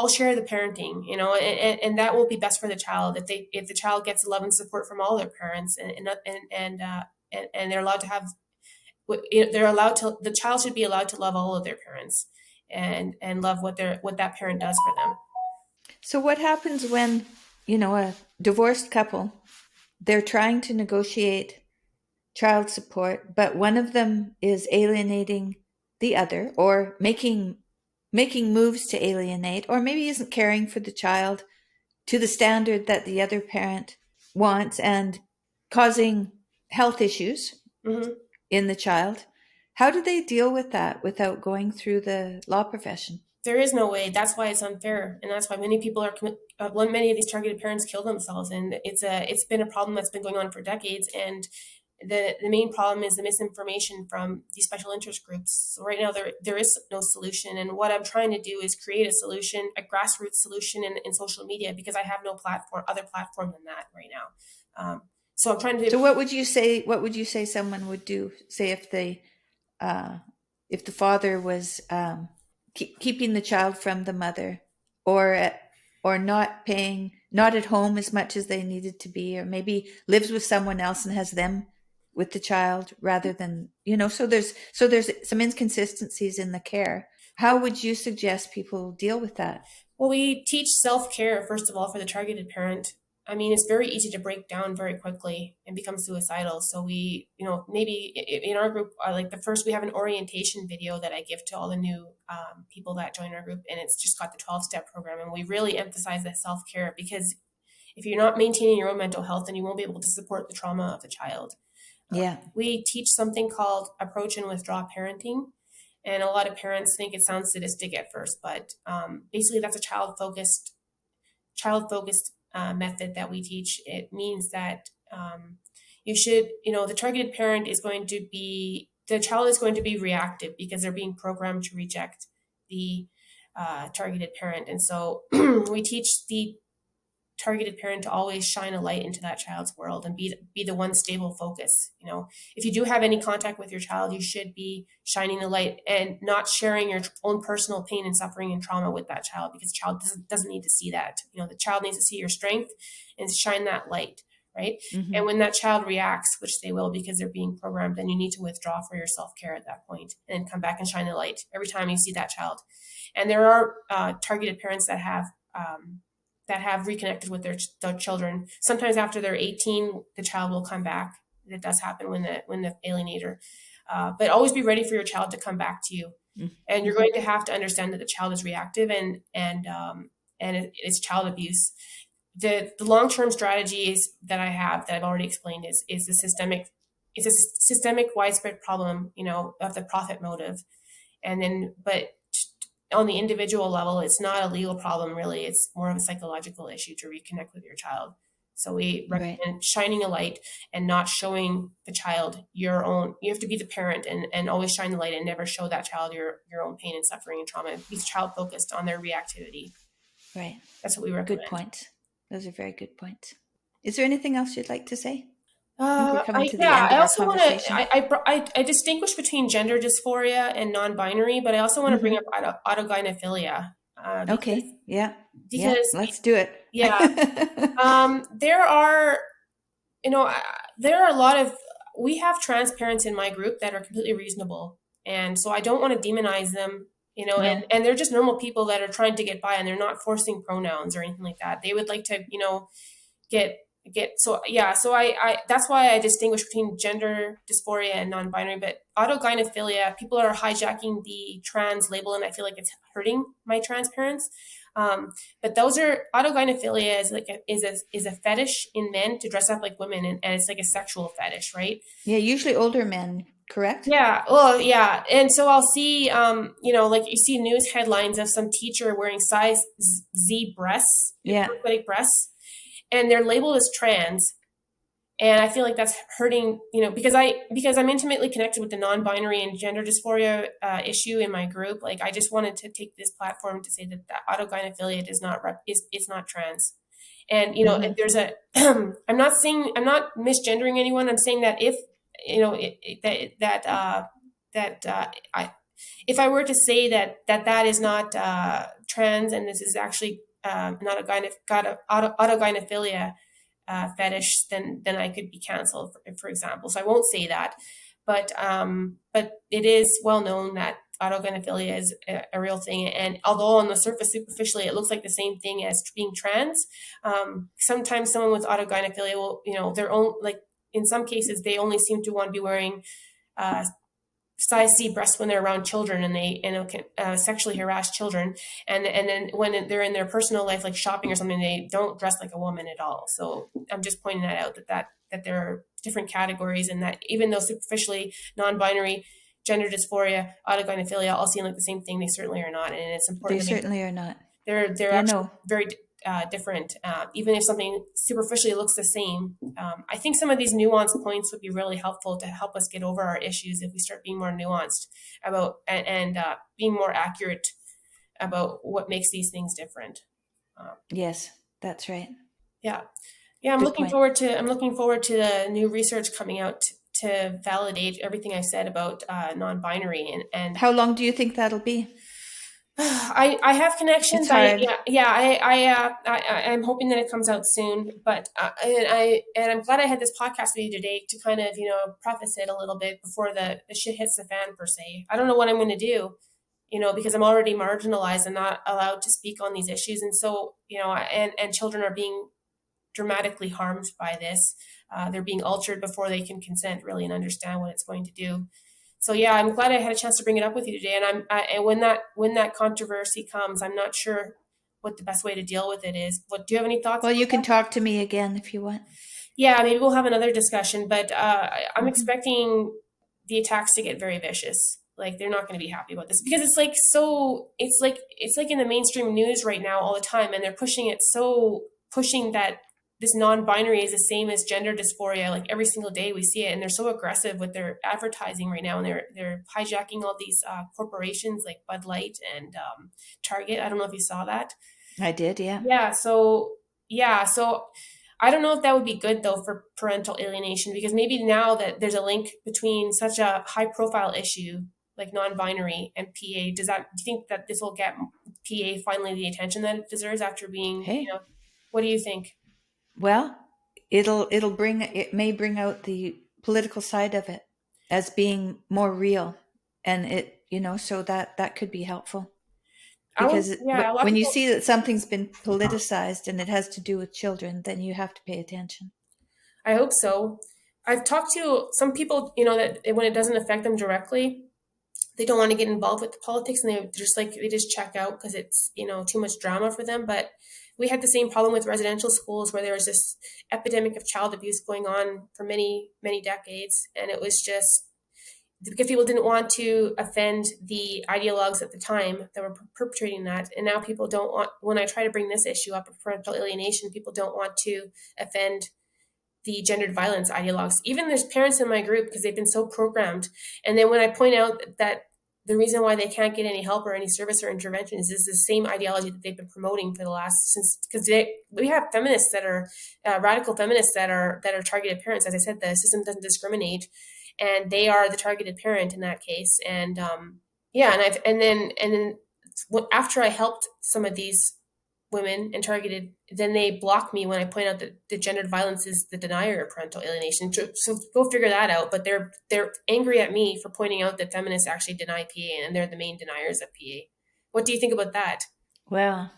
Speaker 1: share the parenting, and that will be best for the child if the child gets love and support from all their parents, and they're allowed to have, the child should be allowed to love all of their parents and love what that parent does for them.
Speaker 2: So what happens when, a divorced couple, they're trying to negotiate child support, but one of them is alienating the other, or making moves to alienate, or maybe isn't caring for the child to the standard that the other parent wants, and causing health issues
Speaker 1: Mm-hmm.
Speaker 2: in the child. How do they deal with that without going through the law profession?
Speaker 1: There is no way. That's why it's unfair, and that's why many people are many of these targeted parents kill themselves, and it's been a problem that's been going on for decades. And the main problem is the misinformation from these special interest groups. So right now there is no solution, and what I'm trying to do is create a solution, a grassroots solution in social media, because I have no other platform than that right now. So I'm trying to.
Speaker 2: So what would you say? What would you say someone would do? Say if the father was keeping the child from the mother, or not paying, not at home as much as they needed to be, or maybe lives with someone else and has them with the child rather than, so there's some inconsistencies in the care. How would you suggest people deal with that?
Speaker 1: Well, we teach self-care, first of all, for the targeted parent. I mean, it's very easy to break down very quickly and become suicidal. So we, maybe in our group, like we have an orientation video that I give to all the new people that join our group, and it's just got the 12-step program. And we really emphasize that self-care, because if you're not maintaining your own mental health, then you won't be able to support the trauma of the child.
Speaker 2: Yeah.
Speaker 1: We teach something called approach and withdraw parenting. And a lot of parents think it sounds sadistic at first, but basically that's a child-focused method that we teach. It means that you should, the targeted parent is going to be, the child is going to be reactive because they're being programmed to reject the targeted parent. And so we teach the targeted parent to always shine a light into that child's world and be the one stable focus. If you do have any contact with your child, you should be shining the light and not sharing your own personal pain and suffering and trauma with that child, because the child doesn't need to see that. The child needs to see your strength and shine that light, right?
Speaker 2: Mm-hmm.
Speaker 1: And when that child reacts, which they will because they're being programmed, then you need to withdraw for your self-care at that point and come back and shine the light every time you see that child. And there are targeted parents that have reconnected with their children. Sometimes after they're 18, the child will come back. That does happen when the alienator. But always be ready for your child to come back to you, and you're going to have to understand that the child is reactive and it's child abuse. The long-term strategies that I've already explained is a systemic widespread problem, of the profit motive, but on the individual level, it's not a legal problem, really. It's more of a psychological issue to reconnect with your child. So we recommend shining a light and not showing the child your own. You have to be the parent and always shine the light and never show that child your own pain and suffering and trauma. Be child focused on their reactivity.
Speaker 2: Right.
Speaker 1: That's what we recommend.
Speaker 2: Good point. Those are very good points. Is there anything else you'd like to say? I think we're coming to the end of our conversation.
Speaker 1: I distinguish between gender dysphoria and non-binary, but I also want to bring up autogynephilia.
Speaker 2: Okay. Yeah.
Speaker 1: Because
Speaker 2: let's do it.
Speaker 1: Yeah. There are a lot of, we have trans parents in my group that are completely reasonable. And so I don't want to demonize them, and they're just normal people that are trying to get by, and they're not forcing pronouns or anything like that. They would like to, so I that's why I distinguish between gender dysphoria and non-binary. But autogynephilia, people are hijacking the trans label, and I feel like it's hurting my trans parents. But autogynephilia is a fetish in men to dress up like women, and it's like a sexual fetish, right?
Speaker 2: Yeah, usually older men, correct?
Speaker 1: Yeah. Well, yeah. And so I'll see, like you see news headlines of some teacher wearing size Z breasts, prosthetic breasts, and they're labeled as trans. And I feel like that's hurting, because I'm intimately connected with the non-binary and gender dysphoria issue in my group. Like, I just wanted to take this platform to say that autogynephilia is not trans. And, if there's I'm not misgendering anyone. I'm saying that if I were to say that is not trans, and this is actually not autogynephilia fetish, then I could be canceled, for example. So I won't say that, but it is well known that autogynephilia is a real thing. And although on the surface, superficially, it looks like the same thing as being trans, sometimes someone with autogynephilia will, their own, like, in some cases they only seem to want to be wearing size C breasts when they're around children, and they sexually harass children, and then when they're in their personal life, like shopping or something, they don't dress like a woman at all. So I'm just pointing that out, that there are different categories, and that even though superficially non-binary, gender dysphoria, autogynephilia all seem like the same thing, they certainly are not, and it's
Speaker 2: They
Speaker 1: important to make
Speaker 2: certainly are not.
Speaker 1: they're
Speaker 2: Yeah,
Speaker 1: actually
Speaker 2: no.
Speaker 1: very different. Even if something superficially looks the same, I think some of these nuanced points would be really helpful to help us get over our issues if we start being more nuanced about and being more accurate about what makes these things different.
Speaker 2: Yes, that's right.
Speaker 1: Yeah, yeah.
Speaker 2: Good point.
Speaker 1: I'm looking forward to the new research coming out to validate everything I said about non-binary and
Speaker 2: How long do you think that'll be?
Speaker 1: I have connections.
Speaker 2: It's hard.
Speaker 1: I'm hoping that it comes out soon. But and I'm glad I had this podcast with you today to kind of preface it a little bit before the shit hits the fan per se. I don't know what I'm going to do, because I'm already marginalized and not allowed to speak on these issues, and so and children are being dramatically harmed by this. They're being altered before they can consent really and understand what it's going to do. So yeah, I'm glad I had a chance to bring it up with you today. And when that controversy comes, I'm not sure what the best way to deal with it is. What do you have any thoughts
Speaker 2: Well,
Speaker 1: about
Speaker 2: you can
Speaker 1: that?
Speaker 2: talk to me again if you want.
Speaker 1: Yeah, maybe we'll have another discussion. But I'm
Speaker 2: Mm-hmm.
Speaker 1: expecting the attacks to get very vicious. Like they're not going to be happy about this because it's like so. It's like in the mainstream news right now all the time, and they're pushing that this non-binary is the same as gender dysphoria. Like every single day we see it, and they're so aggressive with their advertising right now, and they're hijacking all these corporations like Bud Light and Target. I don't know if you saw that.
Speaker 2: I did, yeah.
Speaker 1: So I don't know if that would be good though for parental alienation, because maybe now that there's a link between such a high-profile issue like non-binary and PA, do you think that this will get PA finally the attention that it deserves after being,
Speaker 2: Hey,
Speaker 1: what do you think?
Speaker 2: well, it may bring out the political side of it as being more real, and so that could be helpful, because
Speaker 1: Yeah, a lot of
Speaker 2: when you
Speaker 1: people.
Speaker 2: see that something's been politicized and it has to do with children, then you have to pay attention.
Speaker 1: I hope so. I've talked to some people, that when it doesn't affect them directly, they don't want to get involved with the politics, and they just check out because it's too much drama for them. But we had the same problem with residential schools where there was this epidemic of child abuse going on for many many decades, and it was just because people didn't want to offend the ideologues at the time that were perpetrating that. And now people don't want, when I try to bring this issue up of parental alienation, people don't want to offend the gendered violence ideologues. Even there's parents in my group because they've been so programmed. And then when I point out that the reason why they can't get any help or any service or intervention is the same ideology that they've been promoting for the last since, because we have feminists that are radical feminists that are targeted parents. As I said, the system doesn't discriminate, and they are the targeted parent in that case. And yeah, and then after I helped some of these women and targeted, then they block me when I point out that the gendered violence is the denier of parental alienation. So go figure that out. But they're angry at me for pointing out that feminists actually deny PA, and they're the main deniers of PA. What do you think about that?
Speaker 2: Well,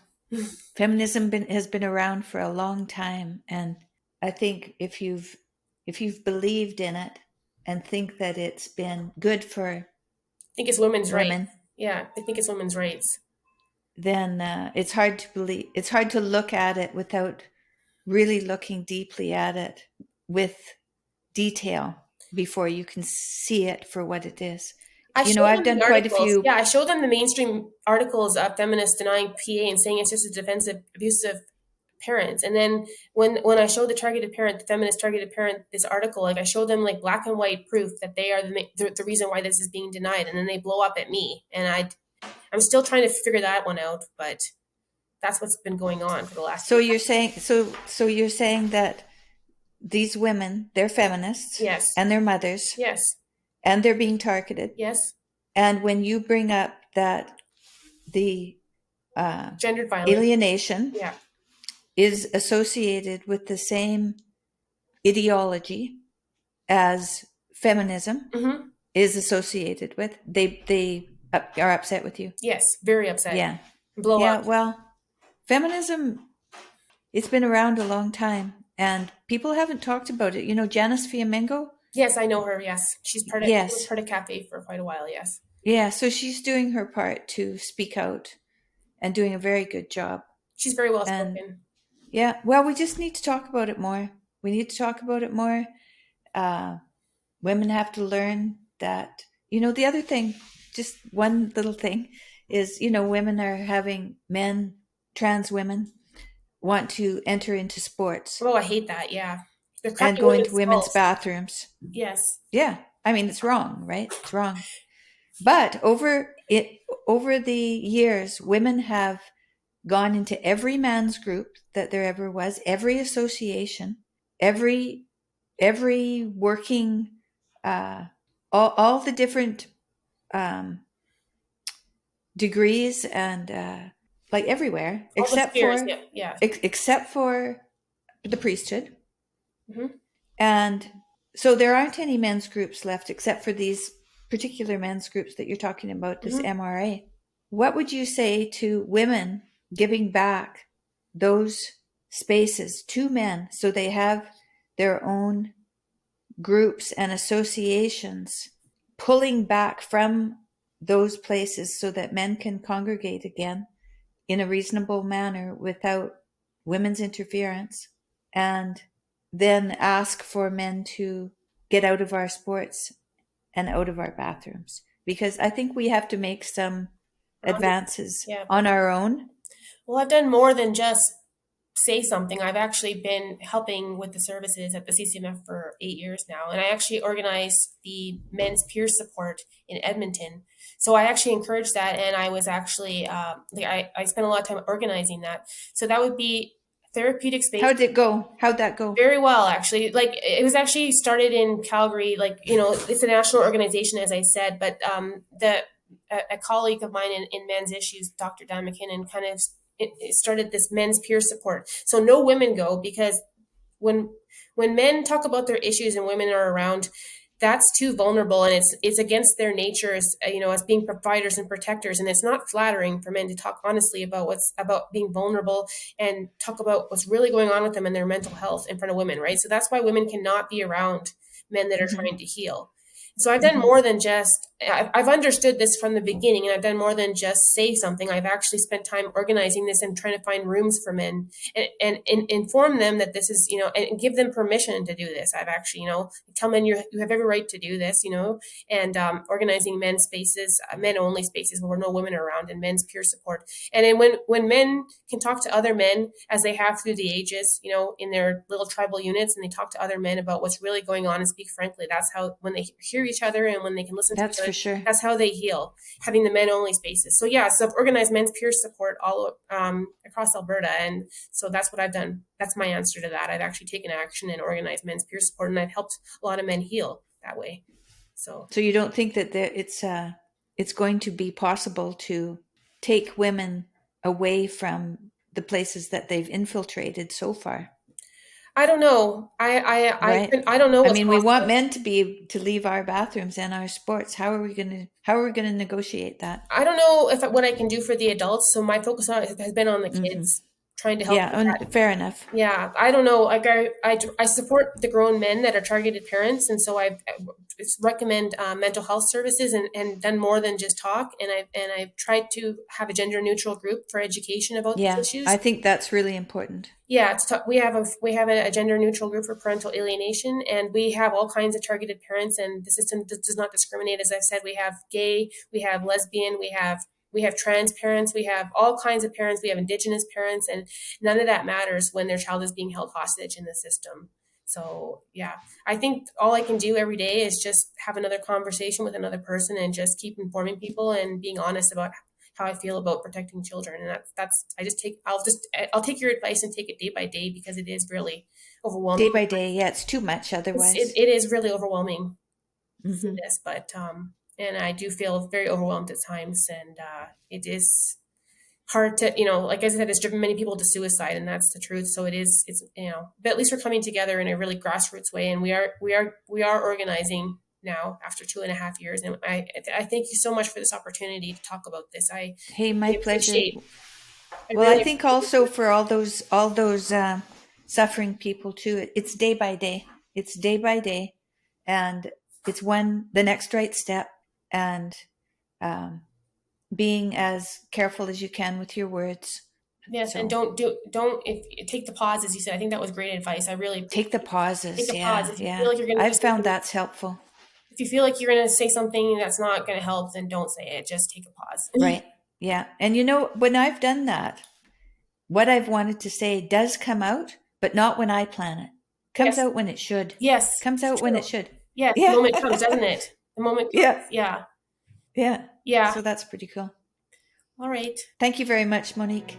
Speaker 2: feminism has been around for a long time, and I think if you've believed in it and think that it's been good for
Speaker 1: I think it's women's rights.
Speaker 2: women,
Speaker 1: Yeah, I think it's women's rights.
Speaker 2: then it's hard to believe. It's hard to look at it without really looking deeply at it with detail before you can see it for what it is.
Speaker 1: I showed
Speaker 2: I've
Speaker 1: them
Speaker 2: done
Speaker 1: the
Speaker 2: quite a
Speaker 1: articles.
Speaker 2: few.
Speaker 1: Yeah, I showed them the mainstream articles of feminists denying PA and saying it's just a defense of abusive parents. And then when I showed the targeted parent, the feminist targeted parent, this article, like I showed them like black and white proof that they are the reason why this is being denied. And then they blow up at me. And I'm still trying to figure that one out, but that's what's been going on for the last
Speaker 2: So
Speaker 1: year.
Speaker 2: you're saying that these women, they're feminists,
Speaker 1: Yes.
Speaker 2: and they're mothers,
Speaker 1: Yes.
Speaker 2: and they're being targeted.
Speaker 1: Yes.
Speaker 2: And when you bring up that the
Speaker 1: Gendered violence.
Speaker 2: alienation
Speaker 1: Yeah.
Speaker 2: is associated with the same ideology as feminism
Speaker 1: Mm-hmm.
Speaker 2: is associated with, they are upset with you.
Speaker 1: Yes. Very upset.
Speaker 2: Yeah.
Speaker 1: Blow
Speaker 2: Yeah.
Speaker 1: up.
Speaker 2: Well, feminism, it's been around a long time, and people haven't talked about it. Janice Fiamengo?
Speaker 1: Yes, I know her. Yes, she was
Speaker 2: Yes.
Speaker 1: part of Cafe for quite a while. Yes,
Speaker 2: Yeah, so she's doing her part to speak out and doing a very good job.
Speaker 1: she's very well
Speaker 2: And
Speaker 1: spoken.
Speaker 2: yeah, well, we just need to talk about it more. We need to talk about it more. Uh, Women have to learn that, the other thing, just one little thing, is, women are having trans women want to enter into sports
Speaker 1: Oh, I hate that. Yeah, they're
Speaker 2: and
Speaker 1: cracking
Speaker 2: go into
Speaker 1: women's
Speaker 2: women's
Speaker 1: skulls.
Speaker 2: bathrooms.
Speaker 1: Yes.
Speaker 2: Yeah, I mean, it's wrong, right? It's wrong. But over the years, women have gone into every man's group that there ever was, every association, every working, all the different um, degrees, and like everywhere,
Speaker 1: All the spheres. Yeah, yeah.
Speaker 2: except for the priesthood.
Speaker 1: Hmm.
Speaker 2: And so there aren't any men's groups left except for these particular men's groups that you're talking about, this
Speaker 1: Hmm.
Speaker 2: MRA. What would you say to women giving back those spaces to men so they have their own groups and associations, pulling back from those places so that men can congregate again in a reasonable manner without women's interference, and then ask for men to get out of our sports and out of our bathrooms? Because I think we have to make some advances
Speaker 1: Yeah.
Speaker 2: on our own.
Speaker 1: Well, I've done more than just say something. I've actually been helping with the services at the CCMF for 8 years now, and I actually organize the men's peer support in Edmonton. So I actually encourage that, and I was actually I spent a lot of time organizing that. So that would be therapeutic space.
Speaker 2: How did it go? How'd that go?
Speaker 1: Very well, actually. Like it was actually started in Calgary. Like it's a national organization, as I said, but the a colleague of mine in men's issues, Dr. Dan McKinnon, kind of it started this men's peer support. So no women go because when when men talk about their issues and women are around, that's too vulnerable, and it's against their nature as as being providers and protectors, and it's not flattering for men to talk honestly about what's about being vulnerable and talk about what's really going on with them and their mental health in front of women, right? So that's why women cannot be around men that are
Speaker 2: Mm-hmm.
Speaker 1: trying to heal. So I've done
Speaker 2: Mm-hmm.
Speaker 1: more than just, I've understood this from the beginning, and I've done more than just say something. I've actually spent time organizing this and trying to find rooms for men and inform them that this is, and give them permission to do this. I've actually, tell men you have every right to do this, and organizing men's spaces, men only spaces where no women are around, and men's peer support. And then when men can talk to other men as they have through the ages, in their little tribal units, and they talk to other men about what's really going on and speak frankly, that's how, when they hear each other and when they can listen to each
Speaker 2: That's
Speaker 1: other,
Speaker 2: for sure.
Speaker 1: that's how they heal, having the men only spaces. So yeah, so I've organized men's peer support all across Alberta, and so that's what I've done. That's my answer to that. I've actually taken action and organized men's peer support, and I've helped a lot of men heal that way. So
Speaker 2: So you don't think that it's going to be possible to take women away from the places that they've infiltrated so far,
Speaker 1: I don't know.
Speaker 2: right?
Speaker 1: I don't know
Speaker 2: I
Speaker 1: what's
Speaker 2: mean, we want
Speaker 1: possible.
Speaker 2: men to leave our bathrooms and our sports. How are we going to negotiate that?
Speaker 1: I don't know if what I can do for the adults. So my focus has been on the
Speaker 2: Mm-hmm.
Speaker 1: kids, trying to help
Speaker 2: Yeah,
Speaker 1: with that.
Speaker 2: fair enough.
Speaker 1: Yeah, I don't know. Like I support the grown men that are targeted parents, and so I recommend mental health services, and done more than just talk. And I've tried to have a gender neutral group for education about these
Speaker 2: Yeah, I
Speaker 1: issues.
Speaker 2: think that's really important.
Speaker 1: Yeah, we have a gender neutral group for parental alienation, and we have all kinds of targeted parents, and the system does not discriminate. As I said, we have gay, we have lesbian, we have trans parents, we have all kinds of parents, we have indigenous parents, and none of that matters when their child is being held hostage in the system. So yeah, I think all I can do every day is just have another conversation with another person and just keep informing people and being honest about how I feel about protecting children. And that's I'll take your advice and take it day by day, because it is really
Speaker 2: Day
Speaker 1: overwhelming.
Speaker 2: by day, yeah, it's too much otherwise.
Speaker 1: It is really overwhelming to see
Speaker 2: Hmm.
Speaker 1: this, but and I do feel very overwhelmed at times, and it is hard to, like I said, it's driven many people to suicide, and that's the truth. So it's but at least we're coming together in a really grassroots way, and we are organizing now after 2.5 years. And I thank you so much for this opportunity to talk about this.
Speaker 2: Hey, my
Speaker 1: I
Speaker 2: pleasure.
Speaker 1: appreciate I
Speaker 2: Well, I
Speaker 1: really
Speaker 2: think
Speaker 1: appreciate
Speaker 2: also
Speaker 1: you.
Speaker 2: for all those suffering people too. It's day by day. It's day by day, and it's the next right step, and being as careful as you can with your words.
Speaker 1: Yes, and
Speaker 2: So
Speaker 1: don't if take the pause, as you said. I think that was great advice. I really
Speaker 2: take the
Speaker 1: take
Speaker 2: pauses.
Speaker 1: a pause.
Speaker 2: Yeah,
Speaker 1: If you feel
Speaker 2: yeah.
Speaker 1: like you're going to
Speaker 2: I've
Speaker 1: do
Speaker 2: found
Speaker 1: something,
Speaker 2: that's helpful.
Speaker 1: if you feel like you're going to say something that's not going to help, then don't say it. Just take a pause.
Speaker 2: Right. Yeah. And you know, when I've done that, what I've wanted to say does come out, but not when I plan it. Comes
Speaker 1: Yes,
Speaker 2: out when it should.
Speaker 1: yes,
Speaker 2: Comes
Speaker 1: it's
Speaker 2: out when it
Speaker 1: true.
Speaker 2: should.
Speaker 1: Yes, the
Speaker 2: Yeah.
Speaker 1: moment comes, doesn't it? The moment
Speaker 2: Yeah.
Speaker 1: comes. Yeah,
Speaker 2: Yeah.
Speaker 1: yeah.
Speaker 2: So that's pretty cool.
Speaker 1: All right.
Speaker 2: Thank you very much, Monique.